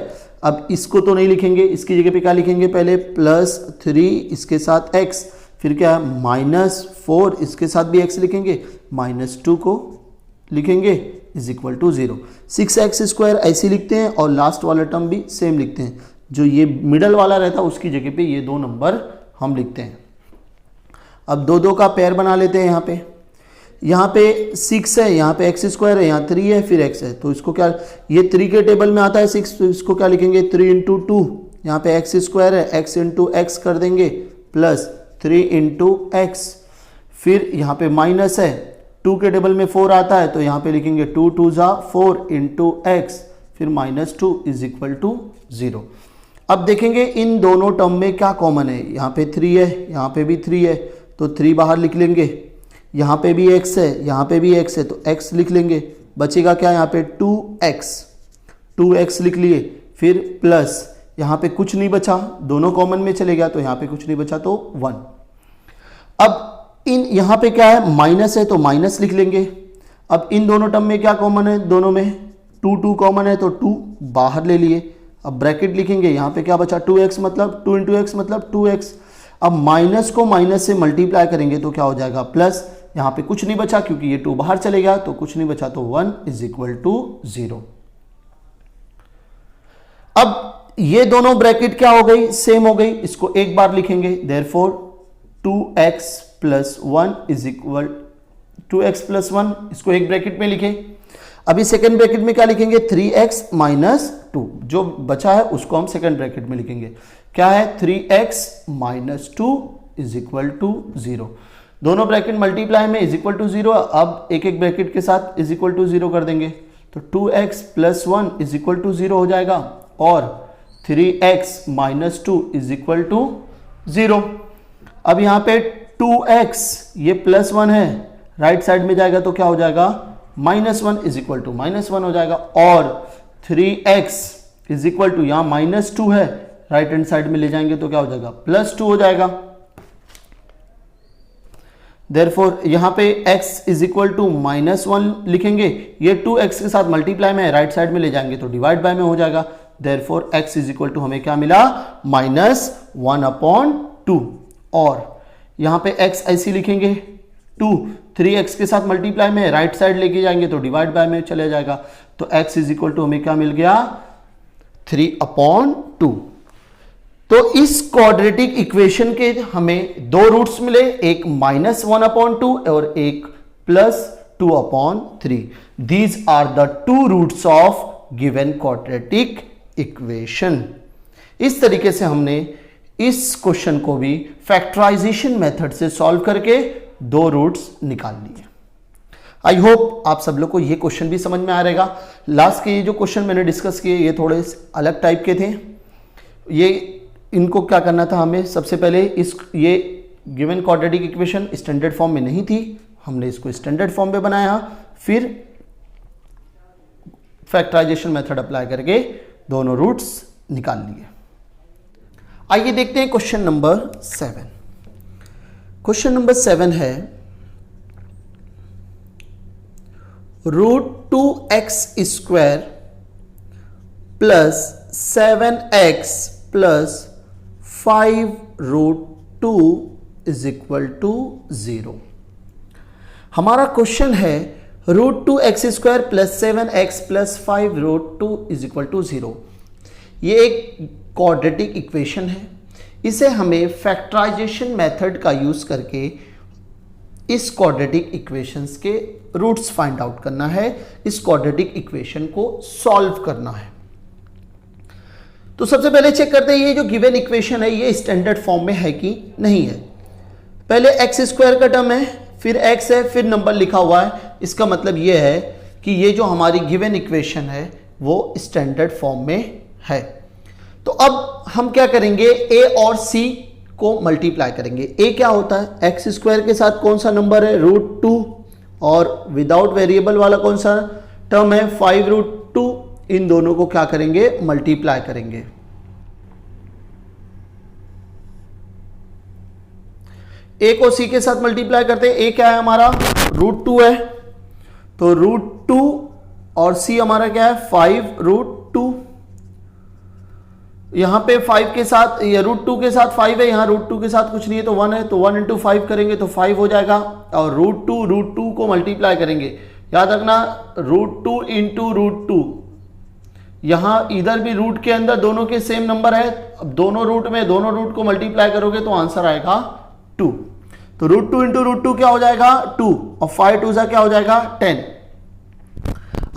अब इसको तो नहीं लिखेंगे, इसकी जगह पे क्या लिखेंगे, पहले +3 इसके साथ x, फिर क्या है -4 इसके साथ भी x लिखेंगे, -2 को लिखेंगे = 0। 6x² ऐसे लिखते हैं और लास्ट वाला टर्म भी सेम लिखते हैं, जो ये मिडल वाला रहता है उसकी जगह पे ये दो नंबर हम लिखते हैं। अब दो दो का पेयर बना लेते हैं। यहाँ पे 6 है, यहाँ पे x² है, यहाँ 3 है, फिर x है, तो इसको क्या, ये 3 के टेबल में आता है 6, तो इसको क्या लिखेंगे 3 × 2। यहाँ पे x² है, x × x कर देंगे प्लस 3 × x, फिर यहाँ पे माइनस है, 2 के टेबल में 4 आता है तो यहाँ पे लिखेंगे 2 2 जा 4 × x, फिर -2 = 0। अब देखेंगे इन दोनों टर्म में क्या कॉमन है, यहाँ पे 3 है, यहाँ पे भी 3 है, तो 3 बाहर लिख लेंगे, यहाँ पे भी x है, यहाँ पे भी x है, तो x लिख लेंगे, बचेगा क्या यहाँ पे 2x लिख लिए, फिर प्लस यहाँ पे कुछ नहीं बचा, दोनों कॉमन में चले गया तो यहाँ पे कुछ नहीं बचा तो 1। अब इन यहाँ पे क्या है माइनस है तो माइनस लिख लेंगे। अब इन दोनों टर्म में क्या कॉमन है, दोनों में 2 कॉमन है तो 2 बाहर ले लिए। अब ब्रैकेट लिखेंगे, यहाँ पे क्या बचा 2x मतलब 2 × x मतलब 2x। अब माइनस को माइनस से मल्टीप्लाई करेंगे तो क्या हो जाएगा प्लस, यहाँ पे कुछ नहीं बचा क्योंकि ये 2 बाहर चले गया तो कुछ नहीं बचा तो 1 = 0। अब ये दोनों ब्रैकेट क्या हो गई, सेम हो गई, इसको एक बार लिखेंगे therefore 2x + 1 2x + 1, इसको एक ब्रैकेट में लिखे। अभी सेकंड ब्रैकेट में क्या लिखेंगे 3x - 2, जो बचा है उसको हम सेकंड ब्रैकेट में लिखेंगे। क्या है 3x - 2 = 0। दोनों ब्रैकेट मल्टीप्लाई में = 0। अब एक एक ब्रैकेट के साथ = 0 कर देंगे तो 2x + 1 = 0 हो जाएगा और 3x - 2 = 0। अब यहाँ पे 2x ये +1 है, राइट साइड में जाएगा तो क्या हो जाएगा -1 = -1 हो जाएगा और 3x = यहाँ -2 है, राइट हैंड साइड में ले जाएंगे तो क्या हो जाएगा +2 हो जाएगा। therefore यहाँ पे x = -1 लिखेंगे, ये 2x के साथ मल्टीप्लाई में है, राइट साइड में ले जाएंगे तो डिवाइड बाय में हो जाएगा। therefore x = हमें क्या मिला -1/2 और यहाँ पे x ऐसी लिखेंगे 2, 3x के साथ मल्टीप्लाई में है, राइट साइड लेके जाएंगे तो डिवाइड बाय में चले जाएगा। तो x = हमें क्या मिल गया 3/2। तो इस क्वाड्रेटिक इक्वेशन के हमें दो रूट्स मिले, एक -1/2 और एक +2/3। These are the 2 roots of given quadratic equation. इस तरीके से हमने इस क्वेश्चन को भी फैक्टराइजेशन मेथड से सॉल्व करके 2 रूट्स निकाल लिए। आई होप आप सब लोग को ये क्वेश्चन भी समझ में आ रहेगा। लास्ट के ये जो क्वेश्चन मैंने डिस्कस किए ये थोड़े अलग टाइप के थे। ये इनको क्या करना था हमें, सबसे पहले ये given quadratic equation standard form में नहीं थी, हमने इसको स्टैंडर्ड फॉर्म में बनाया, फिर फैक्टराइजेशन मेथड अप्लाई करके दोनों रूट्स निकाल लिए। आइए देखते हैं क्वेश्चन नंबर 7। क्वेश्चन नंबर 7 है √2x² plus 7x plus 5√2 is equal to 0। हमारा क्वेश्चन है √2x² plus 7x plus 5√2 is equal to 0। ये एक क्वाड्रेटिक इक्वेशन है, इसे हमें फैक्टराइजेशन मेथड का यूज करके इस क्वाड्रेटिक इक्वेशंस के रूट्स फाइंड आउट करना है, इस क्वाड्रेटिक इक्वेशन को सॉल्व करना है। तो सबसे पहले चेक करते हैं ये जो गिवन इक्वेशन है ये स्टैंडर्ड फॉर्म में है कि नहीं है। पहले x² का टर्म है, फिर x है, फिर नंबर लिखा हुआ है। इसका मतलब ये है कि ये जो हमारी गिवन इक्वेशन है वो स्टैंडर्ड फॉर्म में है। तो अब हम क्या करेंगे, a और c को मल्टीप्लाई करेंगे। a क्या होता है, x² के साथ कौन सा नंबर है, √2, और विदाउट वेरिएबल वाला कौन सा टर्म है 5√2। इन दोनों को क्या करेंगे, मल्टीप्लाई करेंगे। a को c के साथ मल्टीप्लाई करते हैं। a क्या है हमारा, √2 है, तो √2 और c हमारा क्या है 5√2। यहां पे 5 के साथ, या √2 के साथ 5 है, यहां √2 के साथ कुछ नहीं है तो 1 है, तो 1 × 5 करेंगे तो 5 हो जाएगा, और √2 को मल्टीप्लाई करेंगे। याद रखना √2 × √2, यहां इधर भी रूट के अंदर दोनों के सेम नंबर है, अब दोनों रूट को मल्टीप्लाई करोगे तो आंसर आएगा 2। तो √2 × √2 क्या हो जाएगा 2, और 5 2 क्या हो जाएगा 10।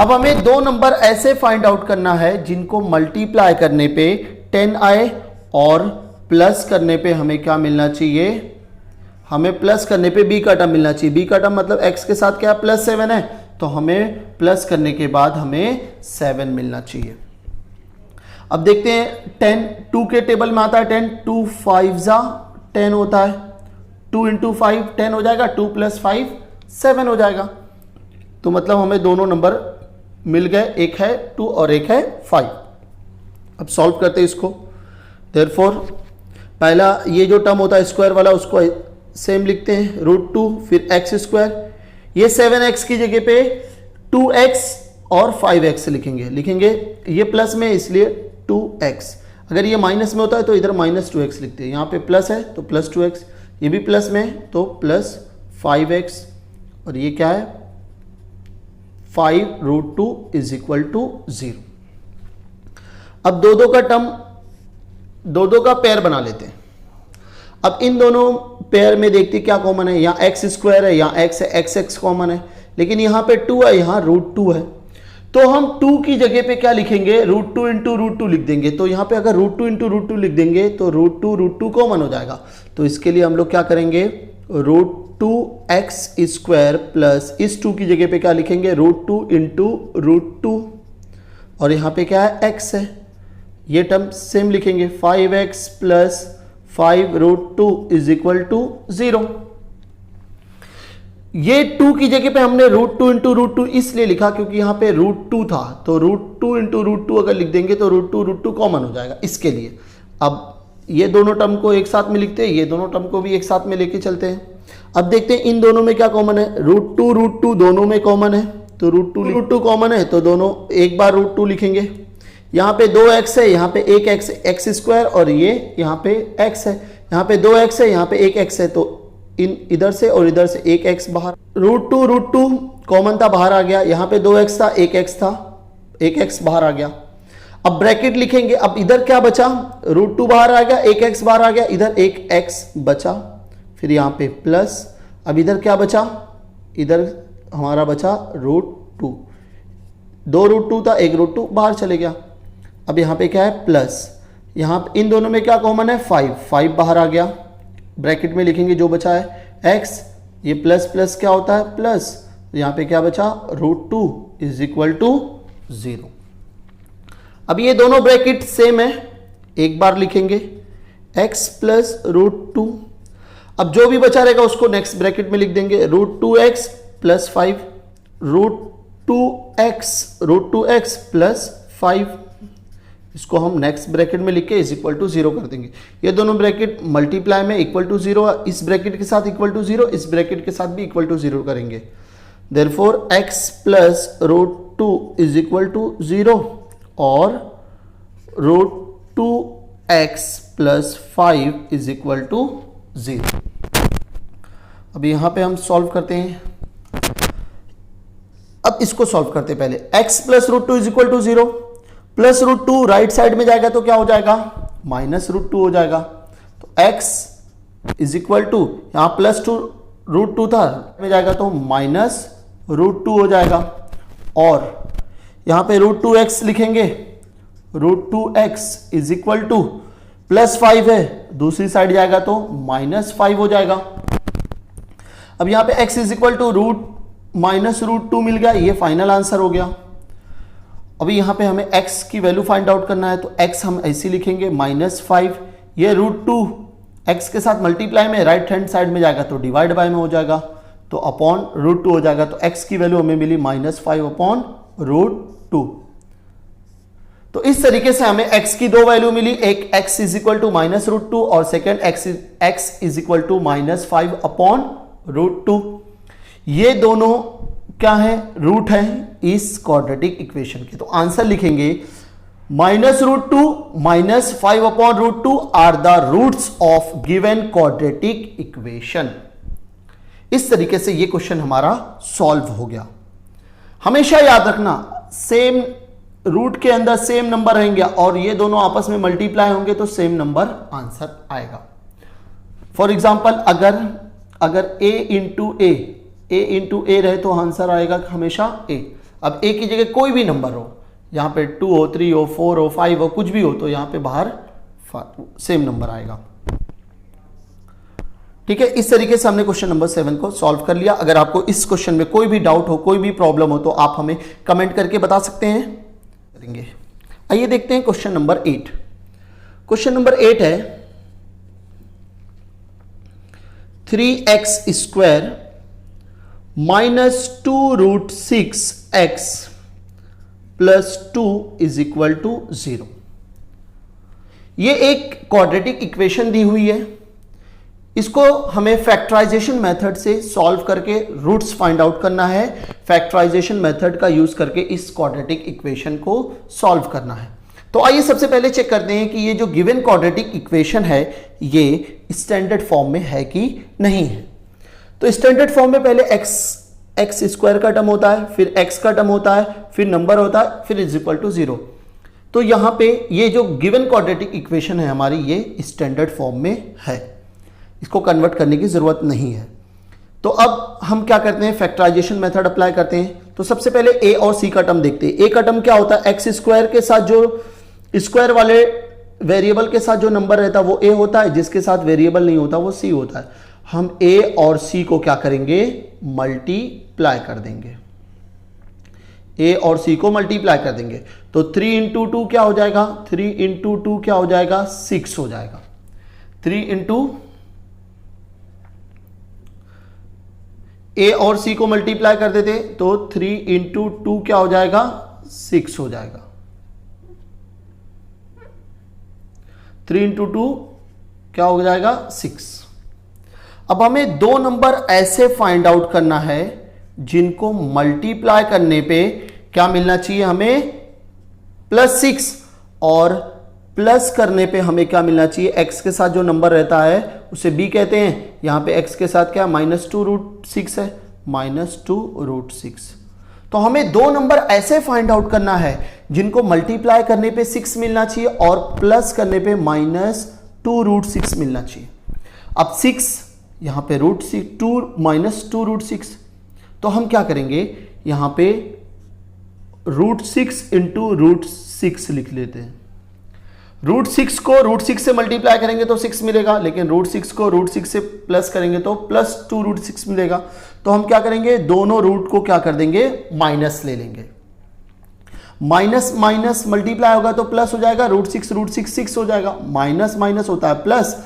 अब हमें दो नंबर ऐसे फाइंड आउट करना है जिनको मल्टीप्लाई करने पे 10 आए, और प्लस करने पे हमें क्या मिलना चाहिए, हमें प्लस करने पे b का टर्म मिलना चाहिए। b का टर्म मतलब x के साथ क्या प्लस 7 है, तो हमें प्लस करने के बाद हमें 7 मिलना चाहिए। अब देखते हैं 10 2 के टेबल में आता है 10, 2 5 10 होता है, 2 × 5 10 हो जाएगा, 2 + 5 7 हो जाएगा। तो मतलब हमें दोनों नंबर मिल गए, एक है 2 और एक है 5। अब सॉल्व करते हैं इसको। देयरफॉर पहला ये जो टर्म होता है स्क्वायर वाला उसको सेम लिखते हैं, √2 फिर x², ये 7x की जगह पे 2x और 5x लिखेंगे। ये प्लस में इसलिए 2x, अगर ये माइनस में होता है तो इधर -2x लिखते हैं। यहाँ पे प्लस है तो +2x, ये भी प्लस में तो +5x, और ये क्या है 5√2 इज इक्वल टू 0। अब दो का पेयर बना लेते हैं। अब इन दोनों पेयर में देखते क्या कॉमन है, यहाँ x² है, यहाँ x है, x कॉमन है, लेकिन यहाँ पे 2 है, यहाँ √2 है। तो हम 2 की जगह पे क्या लिखेंगे, √2 × √2 लिख देंगे। तो यहाँ पे अगर √2 × √2 लिख देंगे तो √2 कॉमन हो जाएगा। तो इसके लिए हम लोग क्या करेंगे, √2x² प्लस इस 2 की जगह पे क्या लिखेंगे, √2 × √2, और यहाँ पे क्या है x है, ये टर्म सेम लिखेंगे, 5x plus 5√2 is equal to 0। ये 2 की जगह पे हमने √2 × √2 इसलिए लिखा क्योंकि यहाँ पे √2 था, तो √2 × √2 अगर लिख देंगे तो √2 कॉमन हो जाएगा इसके लिए। अब ये दोनों टर्म को एक साथ में लिखते हैं, ये दोनों टर्म को भी एक साथ में लेके चलते हैं। अब देखते हैं इन दोनों में क्या कॉमन है, √2 दोनों में कॉमन है, तो √2 कॉमन है तो दोनों एक बार √2 लिखेंगे। यहाँ पे 2x है, यहाँ पे 1x x², और ये यहाँ पे x है, यहाँ पे 2x है, यहाँ पे 1x है, तो इन इधर से और इधर से 1x बाहर, √2 कॉमन था बाहर आ गया, यहाँ पे 2x था 1x था, 1x बाहर आ गया। अब ब्रैकेट लिखेंगे, अब इधर क्या बचा, √2 बाहर आ गया, 1x बाहर आ गया, इधर 1x बचा, फिर यहाँ पे प्लस, अब इधर क्या बचा, इधर हमारा बचा √2, 2 √2 था, 1 √2 बाहर चले गया। अब यहाँ पे क्या है प्लस, यहाँ इन दोनों में क्या कॉमन है 5 बाहर आ गया, ब्रैकेट में लिखेंगे जो बचा है x, ये प्लस प्लस क्या होता है प्लस, यहाँ पे क्या बचा, √2 इज इक्वल टू 0। अब ये दोनों ब्रैकेट सेम है, एक बार लिखेंगे x प्लस √2। अब जो भी बचा रहेगा उसको नेक्स्ट ब्रैकेट में लिख देंगे, √2x प्लस 5, √2x प्लस 5, इसको हम नेक्स्ट ब्रैकेट में लिख के इज इक्वल टू 0 कर देंगे। ये दोनों ब्रैकेट मल्टीप्लाई में इक्वल टू 0, इस ब्रैकेट के साथ इक्वल टू 0, इस ब्रैकेट के साथ भी इक्वल टू 0 करेंगे। Therefore x plus √2 is equal to 0 और √2x plus 5 is equal to 0। अब यहां पे हम सॉल्व करते हैं। अब इसको सॉल्व करते हैं पहले, x plus √2 is equal to 0, plus √2 right side में जाएगा तो क्या हो जाएगा, माइनस √2 हो जाएगा। तो x इज इक्वल टू, यहां प्लस √2 था, में जाएगा तो माइनस √2 हो जाएगा। और यहां पे √2x लिखेंगे, √2x is equal to plus 5 है, दूसरी साइड जाएगा तो माइनस 5 हो जाएगा। अब यहां पे x is equal to minus √2 मिल गया, ये फाइनल आंसर हो गया। अभी यहां पे हमें x की वैल्यू फाइंड आउट करना है, तो x हम ऐसे लिखेंगे -5, ये √2 x के साथ मल्टीप्लाई में राइट हैंड साइड में जाएगा तो डिवाइड बाय में हो जाएगा, तो अपॉन √2 हो जाएगा। तो x की वैल्यू हमें मिली -5 अपॉन √2। तो इस तरीके से हमें x की दो वैल्यू मिली, एक x इज इक्वल टू -√2 और second x is equal to -5 upon √2। ये दोनों क्या है, रूट है इस क्वाड्रेटिक इक्वेशन के। तो आंसर लिखेंगे -√2 -5 upon √2 are the roots of given quadratic equation. इस तरीके से ये क्वेश्चन हमारा सॉल्व हो गया। हमेशा याद रखना, सेम रूट के अंदर सेम नंबर रहेंगे और ये दोनों आपस में मल्टीप्लाई होंगे तो सेम नंबर आंसर आएगा। फॉर एग्जाम्पल अगर a इंटू ए रहे तो आंसर आएगा हमेशा a। अब a की जगह कोई भी नंबर हो, यहां पे 2 हो, 3 हो, 4 हो, 5 हो, कुछ भी हो, तो यहां पे बाहर सेम नंबर आएगा। ठीक है, इस तरीके से हमने क्वेश्चन नंबर 7 को सॉल्व कर लिया। अगर आपको इस क्वेश्चन में कोई भी डाउट हो, कोई भी प्रॉब्लम हो, तो आप हमें कमेंट करके बता सकते हैं, करेंगे। आइए देखते हैं क्वेश्चन नंबर 8। क्वेश्चन नंबर 8 है 3x square -2√6x plus 2 is equal to 0। ये एक क्वाड्रेटिक इक्वेशन दी हुई है, इसको हमें फैक्टराइजेशन मेथड से सॉल्व करके रूट्स फाइंड आउट करना है। फैक्टराइजेशन मेथड का यूज करके इस क्वाड्रेटिक इक्वेशन को सॉल्व करना है। तो आइए सबसे पहले चेक करते हैं कि ये जो गिवन क्वाड्रेटिक इक्वेशन है ये स्टैंडर्ड फॉर्म में है कि नहीं है। तो स्टैंडर्ड फॉर्म में पहले एक्स स्क्वायर का टर्म होता है, फिर x का टर्म होता है, फिर नंबर होता है, फिर इज इक्वल टू 0। तो यहां पे ये जो गिवन क्वाड्रेटिक इक्वेशन है हमारी, ये स्टैंडर्ड फॉर्म में है, इसको कन्वर्ट करने की जरूरत नहीं है। तो अब हम क्या करते हैं, फैक्टराइजेशन मेथड अप्लाई करते हैं। तो सबसे पहले a और c का टर्म देखते हैं। a का टर्म क्या होता है, एक्स स्क्वायर के साथ जो स्क्वायर वाले वेरिएबल के साथ जो नंबर रहता है वो a होता है, जिसके साथ वेरिएबल नहीं होता वो c होता है। हम a और c को क्या करेंगे, मल्टीप्लाई कर देंगे। a और c को मल्टीप्लाई कर देंगे तो 3 इंटू 2 क्या हो जाएगा, 3 इंटू 2 क्या हो जाएगा, 6 हो जाएगा। 3 इंटू a और c को मल्टीप्लाई कर देते तो 3 इंटू 2 क्या हो जाएगा, 6 हो जाएगा। 3 इंटू 2 क्या हो जाएगा, 6। अब हमें दो नंबर ऐसे फाइंड आउट करना है जिनको मल्टीप्लाई करने पे क्या मिलना चाहिए, हमें +6, और प्लस करने पे हमें क्या मिलना चाहिए, x के साथ जो नंबर रहता है उसे b कहते हैं। यहां पे x के साथ क्या -2√6 है, -2√6। तो हमें दो नंबर ऐसे फाइंड आउट करना है जिनको मल्टीप्लाई करने पे 6 मिलना चाहिए और प्लस करने पे -2√6 मिलना चाहिए। अब 6 यहां पे -2√6, तो हम क्या करेंगे, यहां पे √6 इंटू √6 लिख लेते हैं। रूट 6 को रूट 6 से मल्टीप्लाई करेंगे तो 6 मिलेगा, लेकिन रूट 6 को रूट 6 से प्लस करेंगे तो प्लस 2 रूट 6 मिलेगा। तो हम क्या करेंगे, दोनों रूट को क्या कर देंगे, माइनस ले लेंगे। माइनस माइनस मल्टीप्लाई होगा तो प्लस हो जाएगा, रूट 6 6 हो जाएगा, माइनस माइनस होता है प्लस,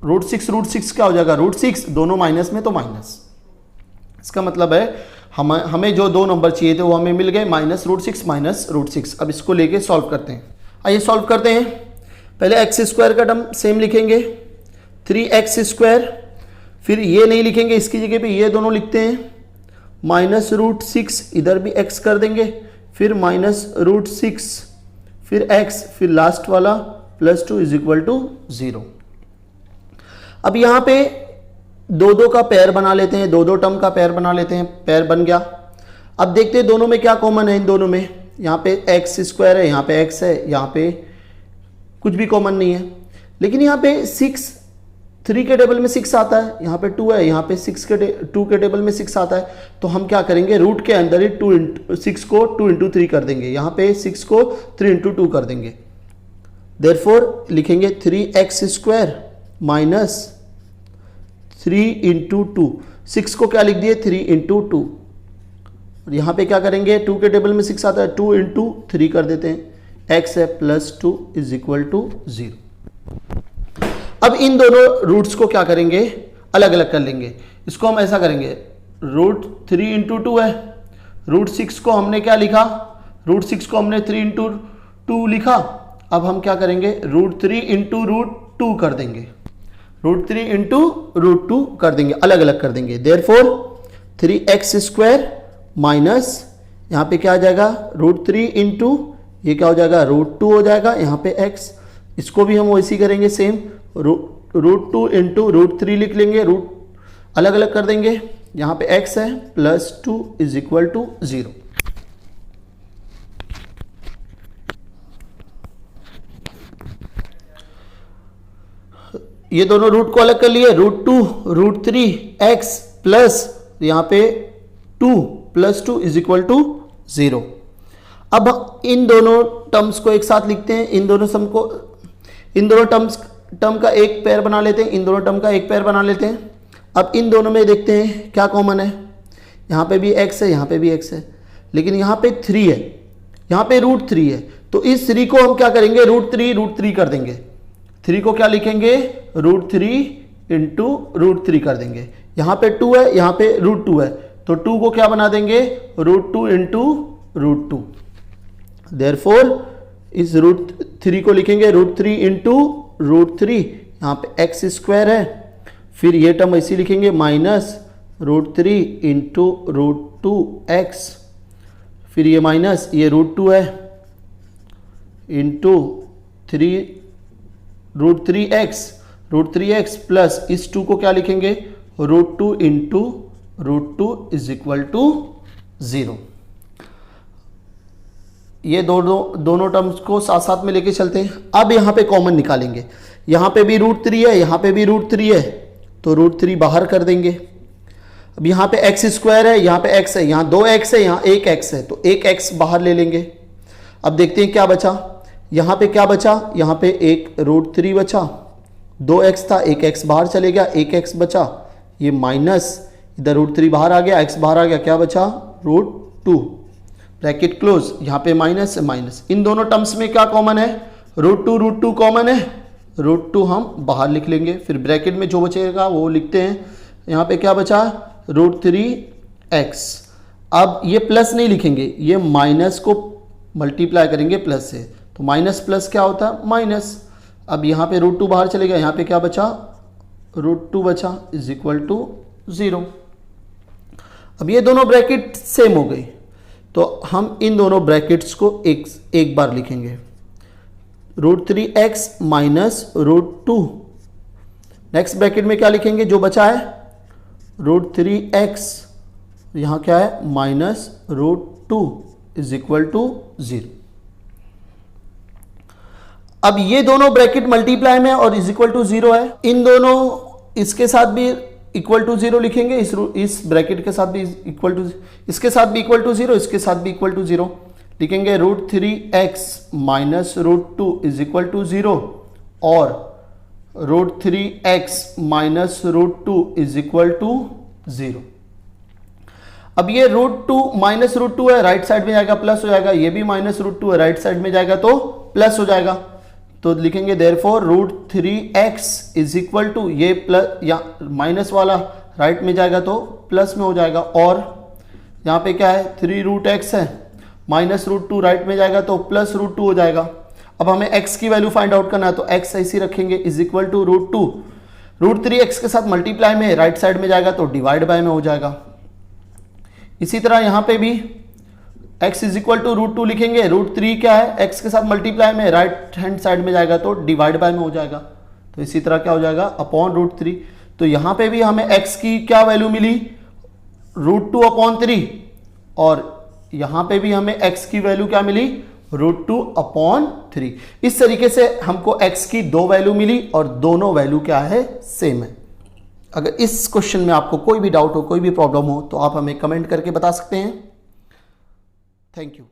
रूट 6 क्या हो जाएगा, रूट 6, दोनों माइनस में तो माइनस। इसका मतलब है हमें जो दो नंबर चाहिए थे वो हमें मिल गए, माइनस रूट 6। अब इसको लेके सॉल्व करते हैं। आइए सॉल्व करते हैं। पहले एक्स स्क्वायर का टर्म सेम लिखेंगे, 3x², फिर ये नहीं लिखेंगे, इसकी जगह पे ये दोनों लिखते हैं, माइनस रूट 6, इधर भी x कर देंगे, फिर माइनस रूट 6, फिर x, फिर लास्ट वाला प्लस 2 = 0। अब यहाँ पे दो का पेयर बना लेते हैं, दो टर्म का पेयर बना लेते हैं, पेयर बन गया। अब देखते हैं दोनों में क्या कॉमन है। इन दोनों में यहाँ पे x² है, यहाँ पे x है, यहाँ पे कुछ भी कॉमन नहीं है, लेकिन यहाँ पे 3 के टेबल में 6 आता है, यहाँ पे 2 है, यहाँ पे 2 के टेबल में 6 आता है। तो हम क्या करेंगे, रूट के अंदर ही 6 को 2 × 3 कर देंगे, यहाँ पे 6 को 3 × 2 कर देंगे। देयरफॉर लिखेंगे 3x² माइनस 3 × 2, 6 को क्या लिख दिए, 3 × 2, और यहाँ पे क्या करेंगे, 2 के टेबल में 6 आता है, 2 × 3 कर देते हैं, x है प्लस 2 = 0। अब इन दोनों रूट्स को क्या करेंगे, अलग अलग कर लेंगे। इसको हम ऐसा करेंगे, रूट 3 × 2 है, रूट 6 को हमने क्या लिखा, रूट 6 को हमने 3 × 2 लिखा। अब हम क्या करेंगे, रूट 3 × रूट 2 कर देंगे, रूट 3 × रूट 2 कर देंगे, अलग अलग कर देंगे। देयरफॉर 3x² माइनस यहाँ पे क्या आ जाएगा, रूट 3 × ये क्या हो जाएगा, रूट 2 हो जाएगा, यहाँ पे x, इसको भी हम वैसे ही करेंगे सेम, रूट 2 × रूट 3 लिख लेंगे, रूट अलग अलग कर देंगे, यहाँ पे x है प्लस 2 = 0। ये दोनों रूट को अलग कर लिए, रूट 2 रूट 3 x प्लस यहाँ पे 2 प्लस 2 = 0। अब इन दोनों टर्म्स को एक साथ लिखते हैं, इन दोनों टर्म का एक पेयर बना लेते हैं, इन दोनों टर्म का एक पेयर बना लेते हैं। अब इन दोनों में देखते हैं क्या कॉमन है, यहाँ पे भी x है, यहाँ पे भी x है, लेकिन यहाँ पे 3 है, यहाँ पे रूट 3 है, तो इस 3 को हम क्या करेंगे, रूट 3 कर देंगे। 3 को क्या लिखेंगे, रूट 3 × रूट 3 कर देंगे। यहाँ पे 2 है, यहाँ पे रूट 2 है, तो 2 को क्या बना देंगे, रूट 2 × रूट 2। देयरफॉर इस रूट 3 को लिखेंगे रूट 3 × रूट 3, यहाँ पे x² है, फिर ये टर्म ऐसे लिखेंगे माइनस रूट 3 × रूट 2x, फिर ये माइनस, ये रूट 2 है इंटू 3 रूट 3x प्लस इस 2 को क्या लिखेंगे, रूट 2 × रूट 2 = 0। ये दोनों टर्म्स को साथ साथ में लेके चलते हैं। अब यहाँ पे कॉमन निकालेंगे, यहाँ पे भी रूट 3 है, यहाँ पे भी रूट 3 है, तो रूट 3 बाहर कर देंगे। अब यहाँ पे x² है, यहाँ पे x है, यहाँ 2x है, यहाँ 1x है, तो 1x बाहर ले लेंगे। अब देखते हैं क्या बचा, यहाँ पे क्या बचा, यहाँ पे एक रूट 3 बचा, 2x था, 1x बाहर चले गया, 1x बचा, ये माइनस, इधर रूट 3 बाहर आ गया, x बाहर आ गया, क्या बचा, रूट 2, ब्रैकेट क्लोज, यहाँ पे माइनस है माइनस। इन दोनों टर्म्स में क्या कॉमन है, रूट 2 कॉमन है, रूट 2 हम बाहर लिख लेंगे, फिर ब्रैकेट में जो बचेगा वो लिखते हैं। यहाँ पे क्या बचा, रूट 3x। अब ये प्लस नहीं लिखेंगे, ये माइनस को मल्टीप्लाई करेंगे प्लस से, तो माइनस प्लस क्या होता है, माइनस। अब यहाँ पे रूट 2 बाहर चलेगा, यहाँ पे क्या बचा, रूट 2 बचा = 0। अब ये दोनों ब्रैकेट सेम हो गई, तो हम इन दोनों ब्रैकेट्स को एक बार लिखेंगे, root 3x minus root 2। Next bracket में क्या लिखेंगे, जो बचा है रूट 3x, यहाँ क्या है माइनस रूट 2 = 0। अब ये दोनों ब्रैकेट मल्टीप्लाई में और =0 है, इन दोनों इसके साथ भी =0 लिखेंगे, इस ब्रैकेट के साथ भी इसके साथ भी =0, इसके साथ भी =0, लिखेंगे √3x minus √2 is equal to 0 और √3x minus √2 is equal to 0। अब ये √2 माइनस √2 है, राइट साइड में जाएगा प्लस हो जाएगा, ये भी माइनस √2 है, राइट साइड में जाएगा तो प्लस हो जाएगा। तो लिखेंगे therefore √3x is equal to, ये प्लस या माइनस वाला राइट में जाएगा तो प्लस में हो जाएगा, और यहाँ पे क्या है 3√x है, माइनस √2 राइट में जाएगा तो प्लस √2 हो जाएगा। अब हमें x की वैल्यू फाइंड आउट करना है, तो x ऐसी रखेंगे इज इक्वल टू √2, √3x के साथ मल्टीप्लाई में राइट साइड में जाएगा तो डिवाइड बाय में हो जाएगा। इसी तरह यहां पे भी x इज इक्वल टू √2 लिखेंगे, √3 क्या है x के साथ मल्टीप्लाई में राइट हैंड साइड में जाएगा तो डिवाइड बाय में हो जाएगा। तो इसी तरह क्या हो जाएगा अपॉन √3। तो यहां पे भी हमें x की क्या वैल्यू मिली √2/3, और यहां पे भी हमें x की वैल्यू क्या मिली √2/3। इस तरीके से हमको x की दो वैल्यू मिली और दोनों वैल्यू क्या है सेम है। अगर इस क्वेश्चन में आपको कोई भी डाउट हो, कोई भी प्रॉब्लम हो, तो आप हमें कमेंट करके बता सकते हैं। Thank you.